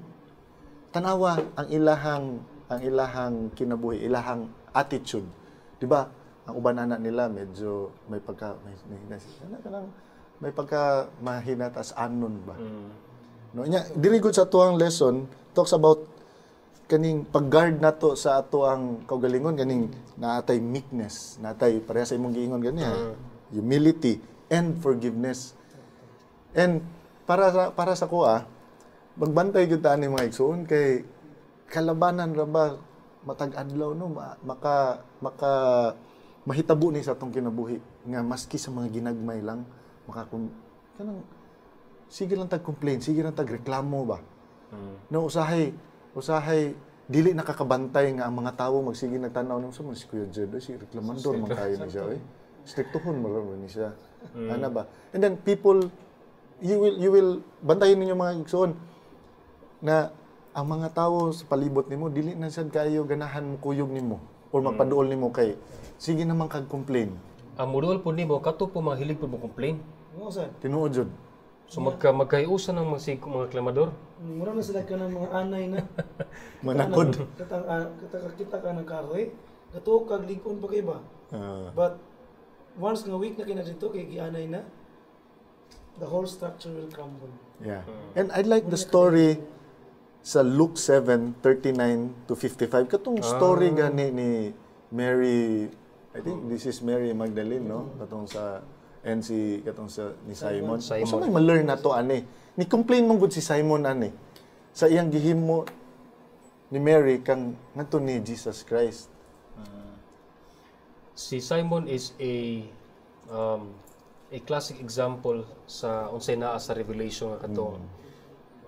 tanawa ang ilahang kinabuhi ilahang attitude di ba ang uban anak nila medyo may pagka may pagka mahinatas anon ba no nya diri gud sa tuang lesson talks about kaning pag-guard nato sa ato ang kaugalingon kaning naatay meekness natay pareha sa imong giingon gani humility and forgiveness and para sa kuha magbantay gyud ta ani mga igsoon kay kalabanan ra ba matag adlaw no maka mahitabo ni sa atong kinabuhi nga maski sa mga ginagmay lang kanang sige lang tag complain sige lang tag reklamo ba no usahay dili nakakabantay nga ang mga tawo magsige nagtanaw nimo sa si Kuya Jed si reklamandor man kayo ni siya striktohon mo ni siya ana ba and then people you will bantayin ninyo mga igsoon na ang mga tawo sa palibot nimo dili na sad kayo ganahan mo kuyog nimo or magpaduol nimo kay sige naman kag complain ang muduol po nimo kato po mga hilig po mo complain Mo sad. tinuod jud so magkaiusan ng mga reklamador Mura na sila ka ng mga anay na. manakod Kita ka ng kahoy. Gato kag ligon pa kay ba? But once nga week na kina dito kay gianay na, the whole structure will crumble. yeah and I like the story sa Luke 7:39 to 55 katong story gani ni Mary I think this is Mary Magdalene no katong sa NC katong sa ni Simon. So may ma-learn na to ani. Ni complain mong gud si Simon ani sa iyang gihimo ni Mary kang ngadto ni Jesus Christ. Si Simon is a classic example sa unsay naa sa revelation nga kato.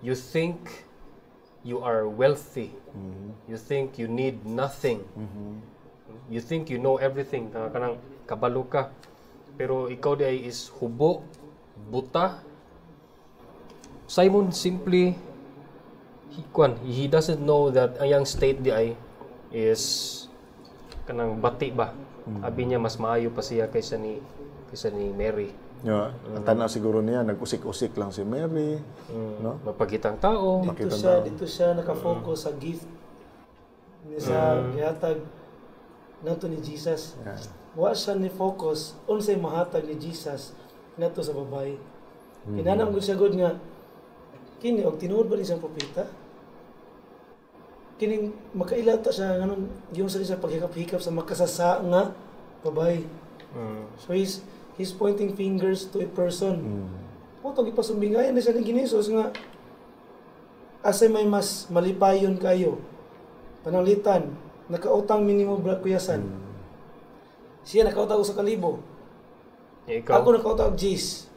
You think you are wealthy. You think you need nothing. You think you know everything. Kanang kabalo ka. Pero ikaw di ay is hubo, buta. Simon simply he doesn't know that ang yang state di ay is kanang bati ba. Abi niya mas maayo pa siya kaysa ni Mary. Yeah, ang tanaw siguro niya nag-usik-usik lang si Mary, no? Mapagitang tao. Dito siya naka-focus sa gift ni sa gihatag nato ni Jesus. Yeah. Wa siya ni focus unsay mahatag ni Jesus nato sa babae. Kinanam gud siya gud nga kini og tinuod ba ni sa propeta? Kini makailata siya nganon yung sa paghikap-hikap sa makasasa nga babae. So he's pointing fingers to a person. Moto gipasumbingayan na siya ni Ginesos nga asay may mas malipayon kayo. Pananglitan, nakautang minimo kuyasan. Siya nakautang sa kalibo. Ikaw? Ako nakautang G's.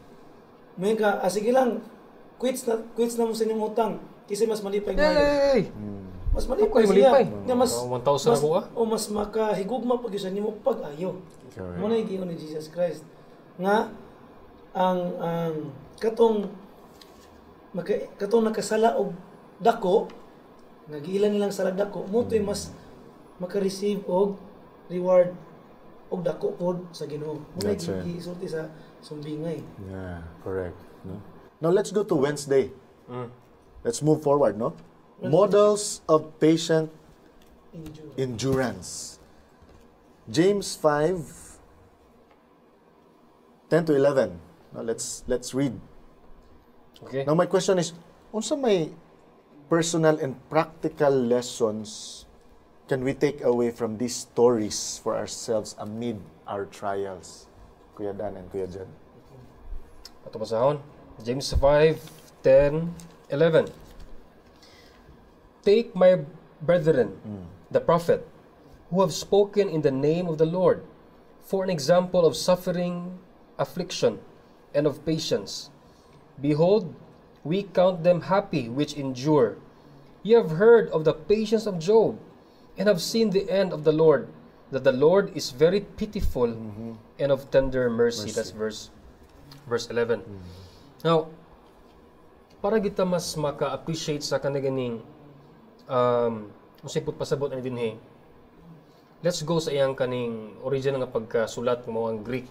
May ka, sige lang, quits na mo sa inyong utang. Kasi mas malipay ngayon. Hey! Mas malipay Ako, siya. malipay. Nga mas 1,000 ako O mas makahigugma pag yun mo pag-ayo. Correct. Muna yung giyon ni Jesus Christ. Nga, ang katong nakasala og dako, nagiilan nilang sala dako, mo to'y mas maka-receive og reward. og dako pod sa Ginoo. Muna That's right. gisulti sa sumbingay. Yeah, correct. No? Now let's go to Wednesday. Mm. Let's move forward, no? Models of patient Endure. endurance. James 5:10-11. Now let's read. Okay. Now my question is, unsa may personal and practical lessons can we take away from these stories for ourselves amid our trials? Kuya Dan and Kuya Jen. Ato basahon. James 5:10-11. Take my brethren, the prophet, who have spoken in the name of the Lord, for an example of suffering, affliction, and of patience. Behold, we count them happy which endure. Ye have heard of the patience of Job, and have seen the end of the Lord, that the Lord is very pitiful and of tender mercy. That's verse 11. Now, para kita mas maka-appreciate sa kanilang usay pud pasabot ani dinhi. Let's go sa iyang kaning original nga pagkasulat mo ang Greek.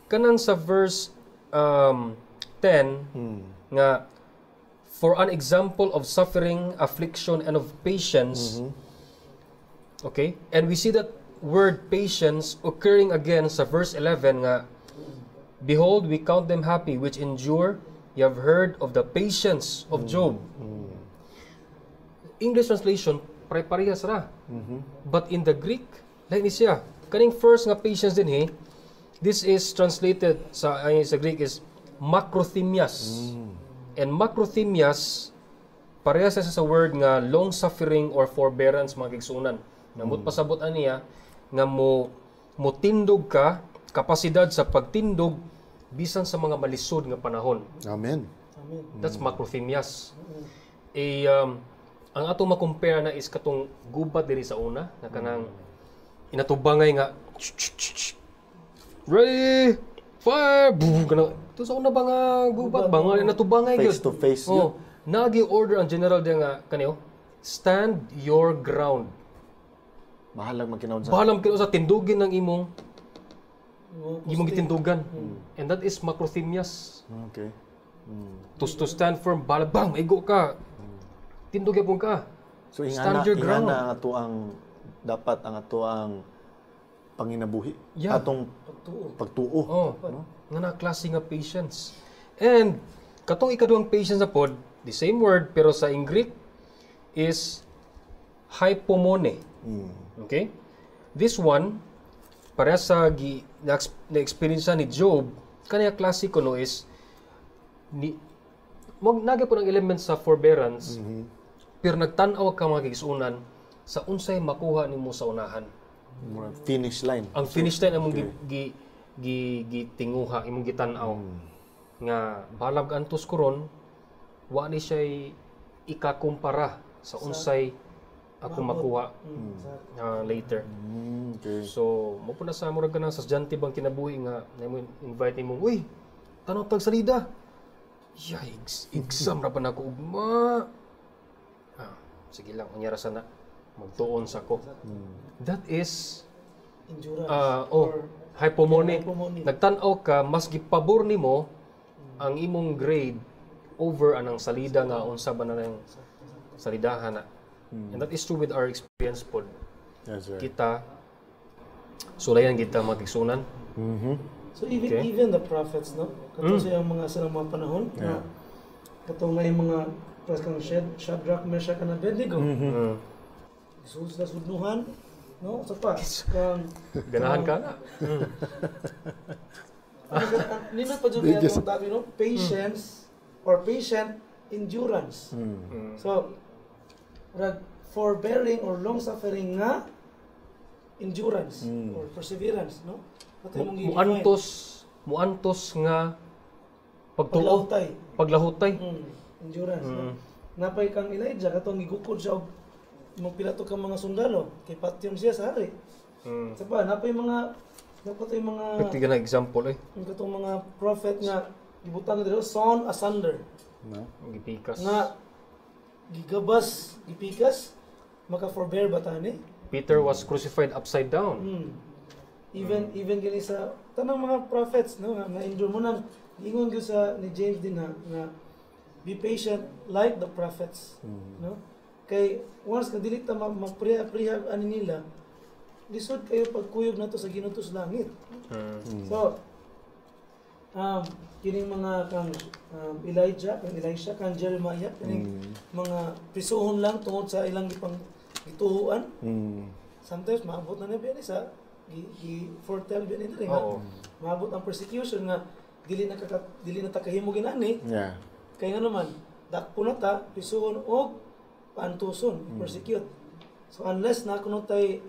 Kanang sa verse 10 nga for an example of suffering, affliction, and of patience. Okay? And we see that word patience occurring again sa verse 11 nga, behold, we count them happy which endure. You have heard of the patience of Job. English translation, pare-parehas ra. But in the Greek, lain ni siya. Kaning first nga patience din this is translated sa Greek is makrothemias. And makrothemias, parehas sa word nga long suffering or forbearance mga kigsunan. Namut pasabot aniya nga mo tindog ka, kapasidad sa pagtindog bisan sa mga malisod nga panahon. Amen. Amen. That's makrothemias. Ang atong ma-compare na is katong gubat diri sa una na kanang inatubangay nga ready fire kanang to sa una ba nga gubat ba nga inatubangay Face gyud. to face Oh, nagi order ang general dia nga kaniyo stand your ground. Mahalang magkinaon sa. Bahalam kino sa tindugin ng imong gitindugan. And that is makrothemias. Okay. To stand firm, bahala bang maigo ka. Tindog yapon ka. So Stand your ground. ingana ang ato ang dapat ang ato ang panginabuhi. Yeah. Atong pagtuo. Oh, nga na klase nga patience. And katong ikaduhang patience na pod, the same word pero sa Greek is hypomone. Okay? This one para sa na-experience ni Job, kanya klase ko no is nagay po ng elements sa forbearance, pero nagtanaw ka mga kigsunan sa unsay makuha nimo sa unahan. Finish line. Ang finish line among gitinguha, imong gitanaw nga balag antos koron wa ni siya ikakumpara sa unsay ako makuha later. Okay. So, mo po na sa murag ganang sa estudyante bang kinabuhi nga invite nimo, uy, tanaw tag salida. Yikes, exam ra pa nako ugma. Sige lang, unyara sana magtuon sa ko. That is Endurance. hypomone. Hypomone. Nagtan-aw ka mas gipabor nimo ang imong grade over anang salida nga unsa ba na nang salidahan na. And that is true with our experience pod. That's right. Kita sulayan kita magigsunan. So even the prophets, no? Kato sa yung silang mga panahon, na kato nga yung mga kang Shadrach, Meshach, and Abednego. Isulod na sudnuhan, no? Sa pa, kang Ganahan ka na. nina pa dyan kaya itong tabi, no? Patience or patient endurance. So, forbearing or long-suffering nga endurance or perseverance, no? Muantos nga pagtuo, paglahutay. Endurance. No? Napay kang Elijah, katong gigukod siya og magpilato kang mga sundalo, kay patyon siya sa hari. Sa pa, napay mga Pagtigan na example katong mga prophet nga gibutang dito, sawn asunder. No? Gipikas. Nga gigabas, gipikas, maka-forbear ba tani? Peter was crucified upside down. Even gani sa tanang mga prophets, no, nga endure mo nang ingon gyud sa ni James din nga be patient like the prophets, no? Kay once ka dili ta maprehab ani nila, lisod kayo pagkuyog nato sa Ginoo sa langit. So kining mga kang Elijah, kang Elisha, kang Jeremiah, kining mga prisuhon lang tungod sa ilang gituhuan. Sometimes maabot na niya sa foretell ba nila nga maabot ang persecution nga dili na ta kahimo ginani. Yeah. Kay nga naman dakpo na ta prisuhon og paantuson, persecute. So unless na kuno tay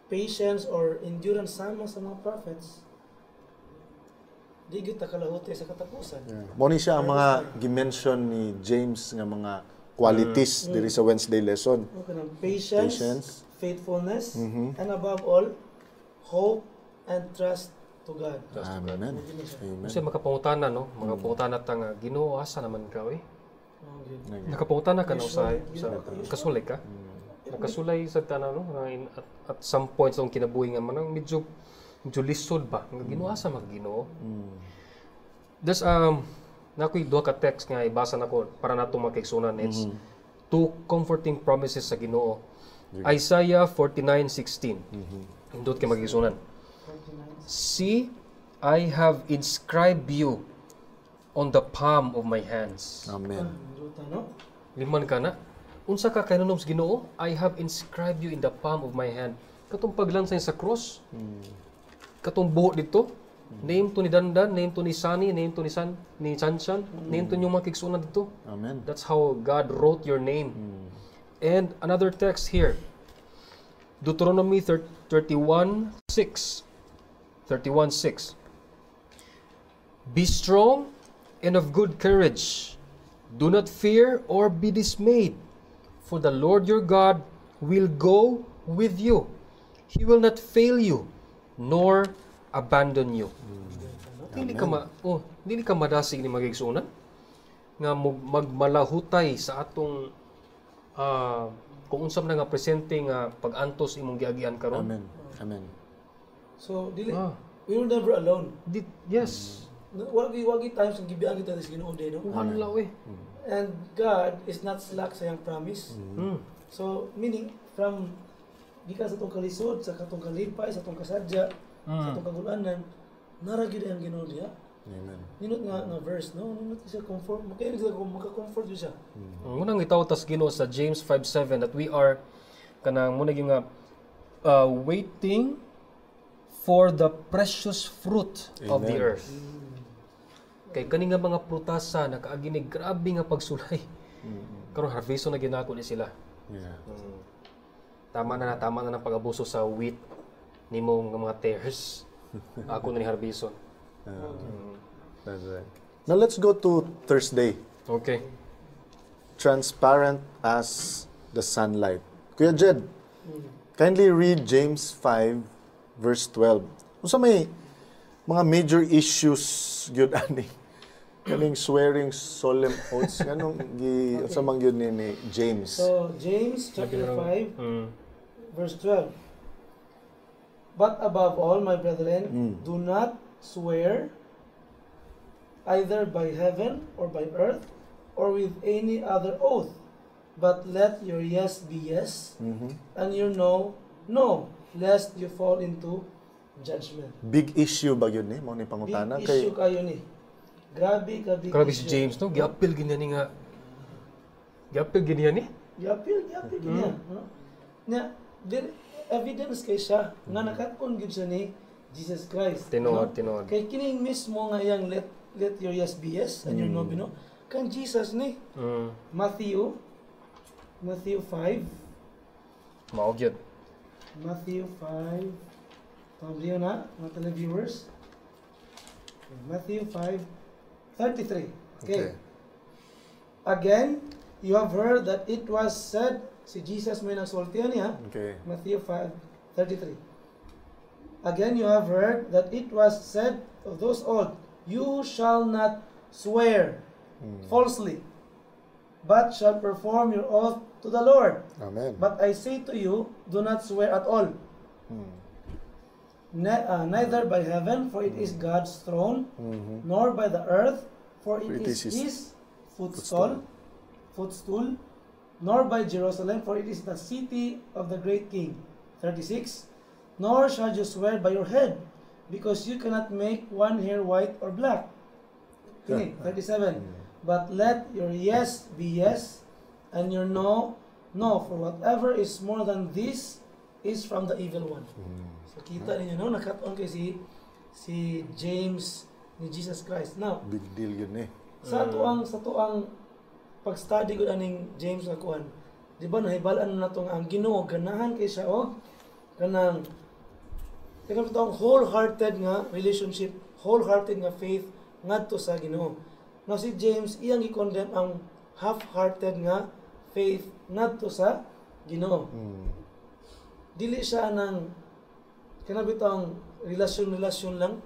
patience or endurance sama sa mga prophets, di gyud ta kalahote sa katapusan. Mo ni siya ang mga gimension ni James nga mga qualities diri sa Wednesday lesson. Okay, patience, faithfulness, and above all, hope and trust to God. Amen. Kasi makapangutana, no? Makapangutana ta nga Ginoo asa naman ka eh. Okay. Nakapangutana ka na sa kasulay ka. Nakasulay sa tanan, no? At some point sa kinabuhi nga man medyo lisod ba nga Ginoo asa mag Ginoo. There's nakoy duha ka text nga ibasa nako para nato makigsunan. It's two comforting promises sa Ginoo. Isaiah 49:16. Indot kay magigsunan. See, I have inscribed you on the palm of my hands. Amen. Liman ka na. Unsa ka kainunom sa Ginoo? I have inscribed you in the palm of my hand. Katong paglansay sa cross. Katong buhok dito. Name to ni Dandan, name to ni Sunny, name to ni Chanchan, name to yung mga kigsunan dito. Amen. That's how God wrote your name. And another text here. Deuteronomy 31:6. 31:6. Be strong and of good courage. Do not fear or be dismayed, for the Lord your God will go with you. He will not fail you, nor abandon you. Dili ka madasig ni magigsunan nga magmalahutay sa atong kung unsam na nga presente nga pag-antos imong giagian karon. Amen. Amen. So dili we were never alone. Yes. Wagi times ang gibian kita sa Ginoo day, no? Wala eh. And God is not slack sa iyang promise. So meaning from gikan sa tong kalisod, sa katong kalipay, sa tong kasadya, sa tong kagulanan, naragid ang Ginoo diha. Amen. Ninot nga verse, no? Ninot siya comfort. Makaya sila kung maka-comfort siya. Munang gitawag tas Ginoo sa James 5:7 that we are kanang muna yung waiting for the precious fruit of the earth. Kay kani nga mga prutasa nakaaginig grabe nga pagsulay. Karon harveston na ginako ni sila. Yeah. Tama na ng pag-abuso sa wheat nimo nga mga tares. Ako na ni harveston. That's right. Now let's go to Thursday. Okay. Transparent as the sunlight. Kuya Jed, kindly read James 5 verse 12. Unsa may mga major issues gyud ani? Kaning swearing solemn oaths nganong unsa man gyud ni James? So James chapter 5 verse 12. But above all, my brethren, do not swear either by heaven or by earth or with any other oath, but let your yes be yes and your no, no, lest you fall into judgment. Big issue ba yun ni? Mao ni pangutana Big issue kayo ni. Grabe ka big Grabe issue. si James, no? Giapil gini nga. Giapil gini ni? Giapil niya. Nya, evidence kay siya nga nakakon gid siya ni Jesus Christ. Tinood. Kay kining mismo nga yang let your yes be yes and your no be no. Kan Jesus ni. Matthew 5. Mao gyud. Matthew 5. Pambriyo na, mga televiewers. Matthew 5:33. Okay. Again, you have heard that it was said, si Jesus may nagsultihan niya. Okay. Matthew 5:33. Again, you have heard that it was said of those old, you shall not swear falsely, but shall perform your oath to the Lord. Amen. But I say to you, do not swear at all. neither by heaven, for it is God's throne, nor by the earth, for it is his footstool, nor by Jerusalem, for it is the city of the great king. 36. Nor shall you swear by your head, because you cannot make one hair white or black. Okay, 37. But let your yes be yes, and your no, no, for whatever is more than this is from the evil one. So kita ninyo, no? Nakataon kay si James ni Jesus Christ. Now, Big deal yun eh. sa tuang pag-study ko aning James nga kuan, di ba nahibalaan na natong ang Ginoo ganahan kay siya og kanang wholehearted nga relationship, wholehearted nga faith ngadto sa Ginoo. Now si James iyang gi-condemn ang half-hearted nga faith ngadto sa Ginoo. Dili siya nang kanabitang relasyon lang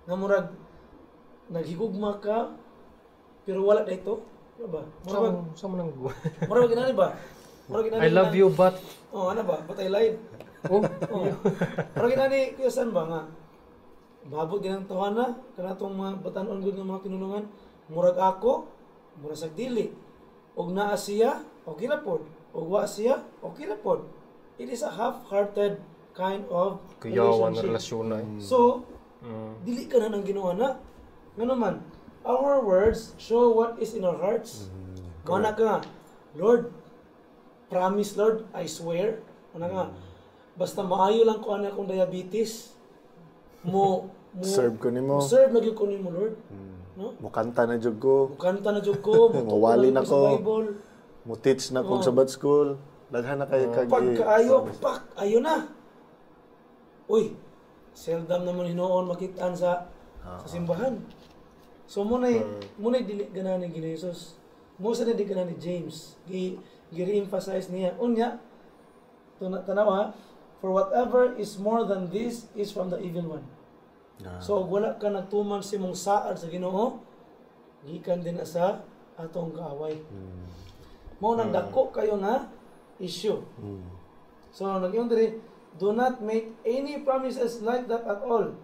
nga murag naghigugma ka pero wala dayto. Ba? Sama nang Murag ginani ba? I love you but ano ba? But I lied. Murag ginani kuya san ba nga? Mabot ginang tawana kanatong mga batan-on gud nga mga kinulungan. Murag ako, murag sa dili. Og naa siya, okay ra pod. Og wa siya, okay ra pod. It is a half-hearted kind of kuyawan relationship. relasyon na. So, dili ka na nang ginawa na. Nga naman, our words show what is in our hearts. Mana ka nga, Lord, promise Lord, I swear. Mana nga, basta maayo lang ko ana akong diabetes, Serve ko nimo. serve na gyud ko nimo Lord. No? Mukanta na jud ko. Mukanta na jud ko, Mawali na sa ko. Bible. Mo-teach na kong Sabbath school. Daghan na kay Pagkaayo, ayo na. Uy, seldom naman hinoon makitaan sa simbahan. So munay dili ganan ni Jesus. Mo sa di ganan ni James. Gi-re-emphasize niya unya tanawa, for whatever is more than this is from the evil one. So wala ka nagtuman si mong saad sa Ginoo, gikan din sa atong kaaway. Mo nang dako kayo nga issue. So nagyong diri, do not make any promises like that at all.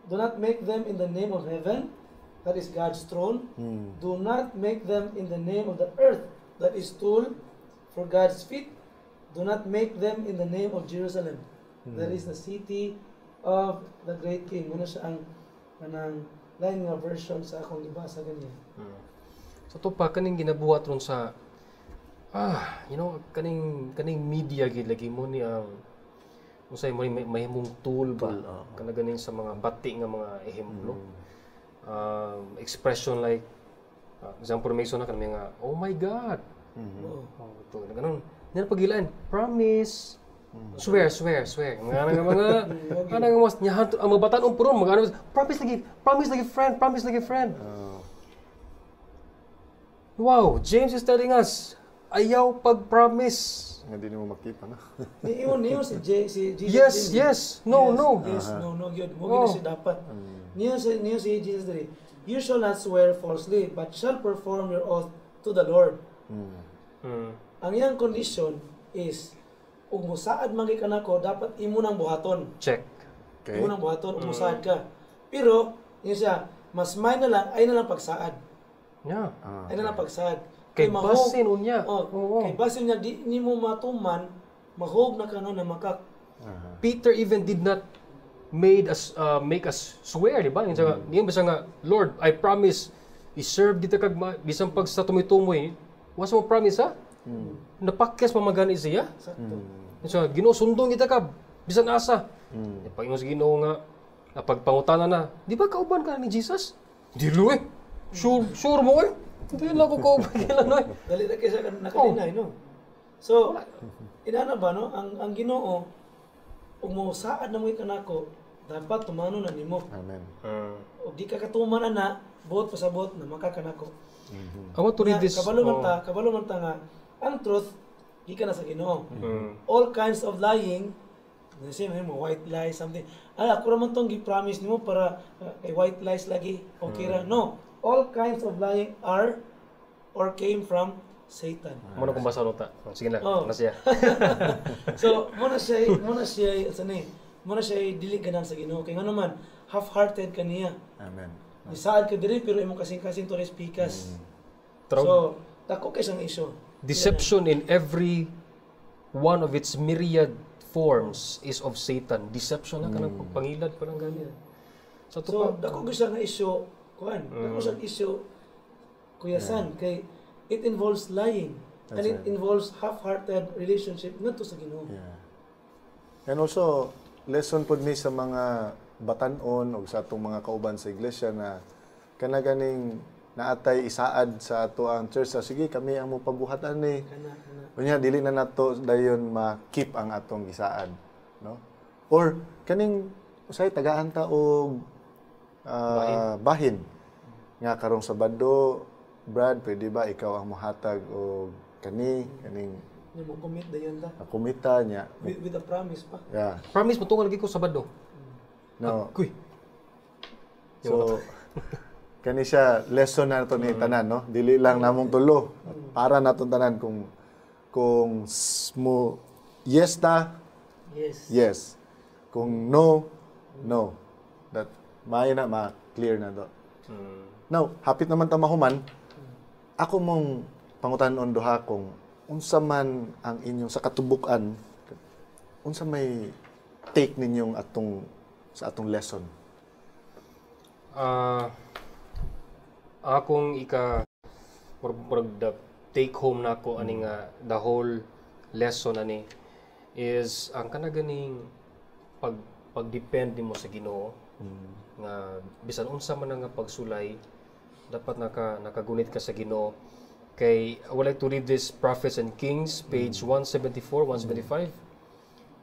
Do not make them in the name of heaven, that is God's throne. Do not make them in the name of the earth, that is stool for God's feet. Do not make them in the name of Jerusalem, that is the city of the great king. Muna siya ang kanang line nga version sa akong gibasa ganyan. So to pa kaning ginabuhat ron sa kaning media gid lagi mo ni usay mo may mong tool ba kana ganing sa mga bati nga mga ehemplo. Expression like example Mason na kanang mga oh my god. To ganon. Yan pagilaan, promise. Swear. Mga mas nyahan ang mga batan puron mga promise lagi friend. Wow, James is telling us ayaw pag-promise. Nga di mo makita na. Niyon si Jesus. Yes. No. Gyud. Mo gina siya dapat. Niyon si Jesus diri. You shall not swear falsely, but shall perform your oath to the Lord. Ang iyang condition is ug mosaad man ka nako, dapat imo nang buhaton. Check. Okay. Imo nang buhaton ug mosaad ka. Pero niya siya, mas may na lang ay na lang pagsaad. Yeah. Ay na lang pagsaad. Kay basin unya. Kay basin niya di nimo matuman, mahog na kanon na makak. Peter even did not make us swear, di ba? Yung basta nga, Lord, I promise i-serve kita kag bisan pag sa tumitumoy. Was mo promise ha? Napakyas mamagani siya. Sakto. So, Ginoo sundong kita ka bisan asa. Pag ingon sa Ginoo nga napagpangutana na, di ba kauban ka ni Jesus? Dilo eh. Sure mo eh. Hindi lang ako kauban kailan no eh. Dali na kaysa nakadinay, no? So, inana ba, no? Ang Ginoo, ug mo saad na mo kanako, dapat tumano na nimo. Amen. Ug di ka katuman na, buot pasabot na makakanako. I want to read this. Kabalo man ta nga, ang truth, gikan na sa Ginoo. All kinds of lying, kasi mo white lies, something. Ako raman tong gi-promise nimo para white lies lagi, okay ra. No. All kinds of lying are or came from Satan. Muna kung basa nota. Sige na, na siya. So, muna siya, mo na siya dili ganan sa Ginoo kay ngano man half-hearted kaniya. Amen. Isaad ka diri pero imong kasing-kasing to speakas. Traum- So, dako kay siyang issue. Deception in every one of its myriad forms is of Satan. Deception na kanang pagpangilad pa lang gani. Sa So, tupa. dako gyud siya nga issue kuan. Dako siya issue Kuya San kay it involves lying and That's it right. involves half-hearted relationship ngadto sa Ginoo. Yeah. And also, lesson pod mi sa mga batanon o sa atong mga kauban sa iglesia na kanaganing naatay isaad sa ato ang church. Sige, kami ang mupabuhatan ni. Kana. Kunya dili na nato dayon ma-keep ang atong gisaad, no? Or kaning usay tagaan ta og bahin. Nga karong Sabado, Brad, pwede ba ikaw ang muhatag og kaning Nya mo commit dayon ta kumita niya. with a promise pa. Yeah. Promise mo tungal lagi ko Sabado. No. Kuy. So kani siya lesson na to ni tanan, no? Dili lang namong tulo. Para naton tanan kung mo yes ta, Yes. yes. Kung no, no. That maayo na ma-clear na to. Now, hapit naman ta mahuman. Ako mong pangutanon duha kung unsa man ang inyong sa katubukan, unsa may take ninyong sa atong lesson. Akong murag the take home nako ani nga the whole lesson ani is ang kanaganing pag-depend nimo sa Ginoo nga bisan unsa man nga pagsulay dapat nakagunit ka sa Ginoo. Kay I would like to read this Prophets and Kings, page 174, 175.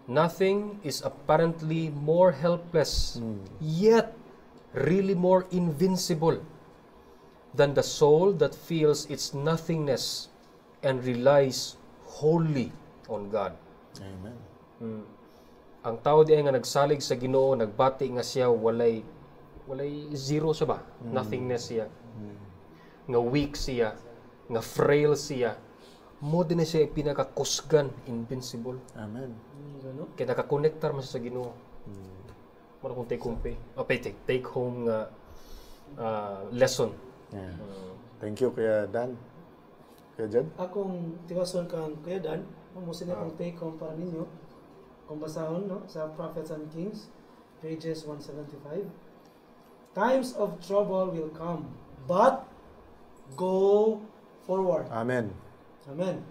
Nothing is apparently more helpless, yet really more invincible than the soul that feels its nothingness and relies wholly on God. Amen. Ang tao di ay nga nagsalig sa Ginoo, nagbati nga siya walay zero siya ba? Nothingness siya. Nga weak siya, nga frail siya. Mo din na siya pinakakusgan, invincible. Amen. Gano? Kaya nakakonektar man siya sa Ginoo. Mara kung take home take home nga lesson. Yeah. Thank you, Kuya Dan. Kuya Jed? Akong tiwason kang Kuya Dan, mo sila kong take home para ninyo. Kung basahon no sa Prophets and Kings, pages 175. Times of trouble will come, but go forward. Amen. Amen.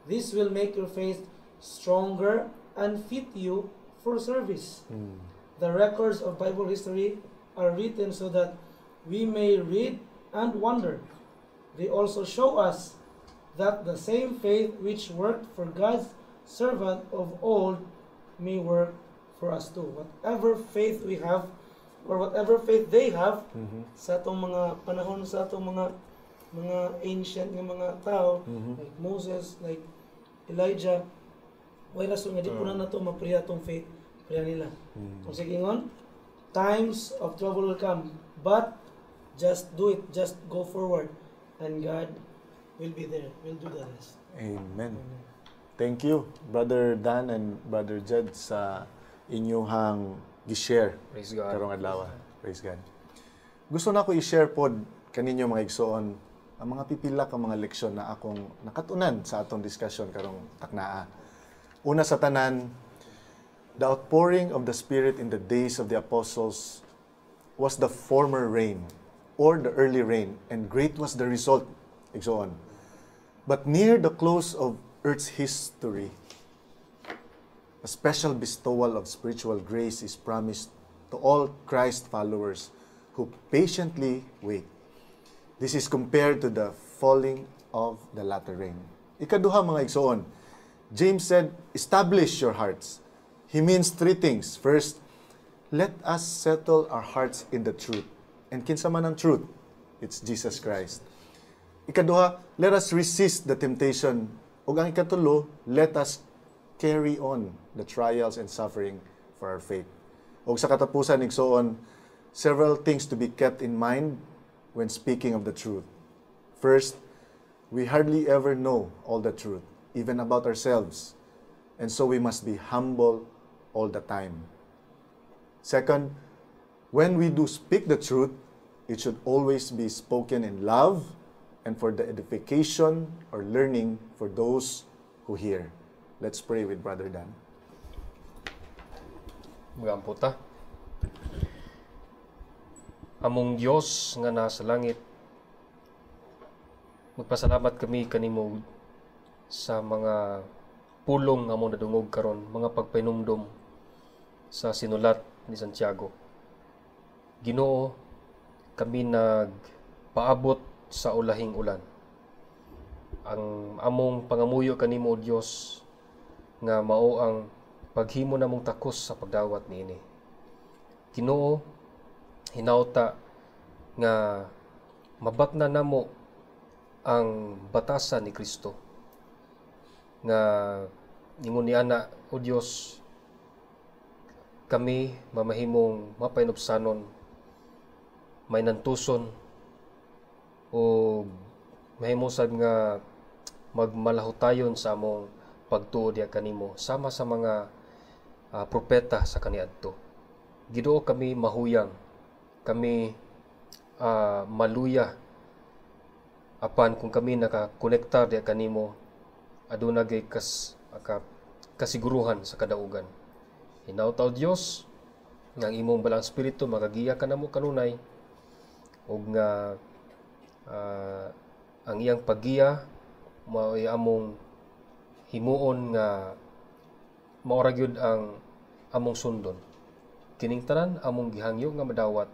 This will make your faith stronger and fit you for service. The records of Bible history are written so that we may read and wonder. They also show us that the same faith which worked for God's servant of old may work for us too. Whatever faith we have, or whatever faith they have, sa atong mga panahon, sa atong mga ancient nga mga tao, like Moses, like Elijah, way rason nga di po na nato mapriya tong faith, priya nila. Kung sige ngon, times of trouble will come, but just do it, just go forward, and God will be there, will do the rest. Amen. Thank you, Brother Dan and Brother Jed, sa inyong gi-share Praise God. karong adlaw. Praise God. Gusto na ko i-share pod kaninyo mga igsoon ang mga pipila ka mga leksyon na akong nakatunan sa atong discussion karong taknaa. Una sa tanan, the outpouring of the Spirit in the days of the apostles was the former rain or the early rain, and great was the result. Igsoon. But near the close of Earth's history, a special bestowal of spiritual grace is promised to all Christ followers who patiently wait. This is compared to the falling of the latter rain. Ikaduha mga igsoon, James said, establish your hearts. He means three things. First, let us settle our hearts in the truth. And kinsa man ang truth? It's Jesus Christ. Ikaduha, let us resist the temptation. Ug ang ikatulo, let us carry on the trials and suffering for our faith. Ug sa katapusan, igsoon, several things to be kept in mind when speaking of the truth. First, we hardly ever know all the truth, even about ourselves. And so we must be humble all the time. Second, when we do speak the truth, it should always be spoken in love and for the edification or learning for those who hear. Let's pray with Brother Dan. Mga amputa. Among Diyos nga nasa langit, magpasalamat kami kanimo sa mga pulong nga among nadungog karon, mga pagpainumdum sa sinulat ni Santiago. Ginoo, kami nagpaabot sa ulahing ulan. Ang among pangamuyo kanimo, O Dios, nga mao ang paghimo namong takos sa pagdawat niini. Ginoo, hinauta nga mabatna namo ang batasan ni Kristo. Nga ingon niana, O Dios, kami mamahimong mapainupsanon, may nantuson o mahimosad nga magmalahutayon sa among pagtuo diya kanimo sama sa mga propeta sa kaniadto. Ginoo, kami mahuyang, kami maluya apan kung kami nakakonektar diya kanimo, aduna gay kasiguruhan sa kadaugan. Hinautaw Dios nga ang imong balang espiritu magagiya kanamo kanunay, ug nga ang iyang paggiya mao'y among himuon nga maora gyud ang among sundon. Kining tanan among gihangyo nga madawat,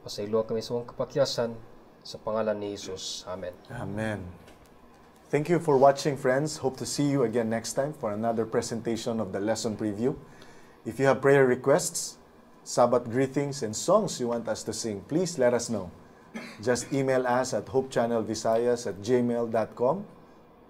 pasaylo kami sa among kapakyasan sa pangalan ni Jesus. Amen. Amen. Thank you for watching, friends. Hope to see you again next time for another presentation of the lesson preview. If you have prayer requests, Sabbath greetings, and songs you want us to sing, please let us know. Just email us at hopechannelvisayas@gmail.com,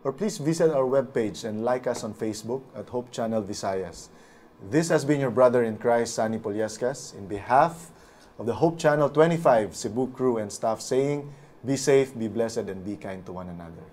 or please visit our webpage and like us on Facebook at Hope Channel Visayas. This has been your brother in Christ, Sunny Poliescas, in behalf of the Hope Channel 25 Cebu crew and staff saying, be safe, be blessed, and be kind to one another.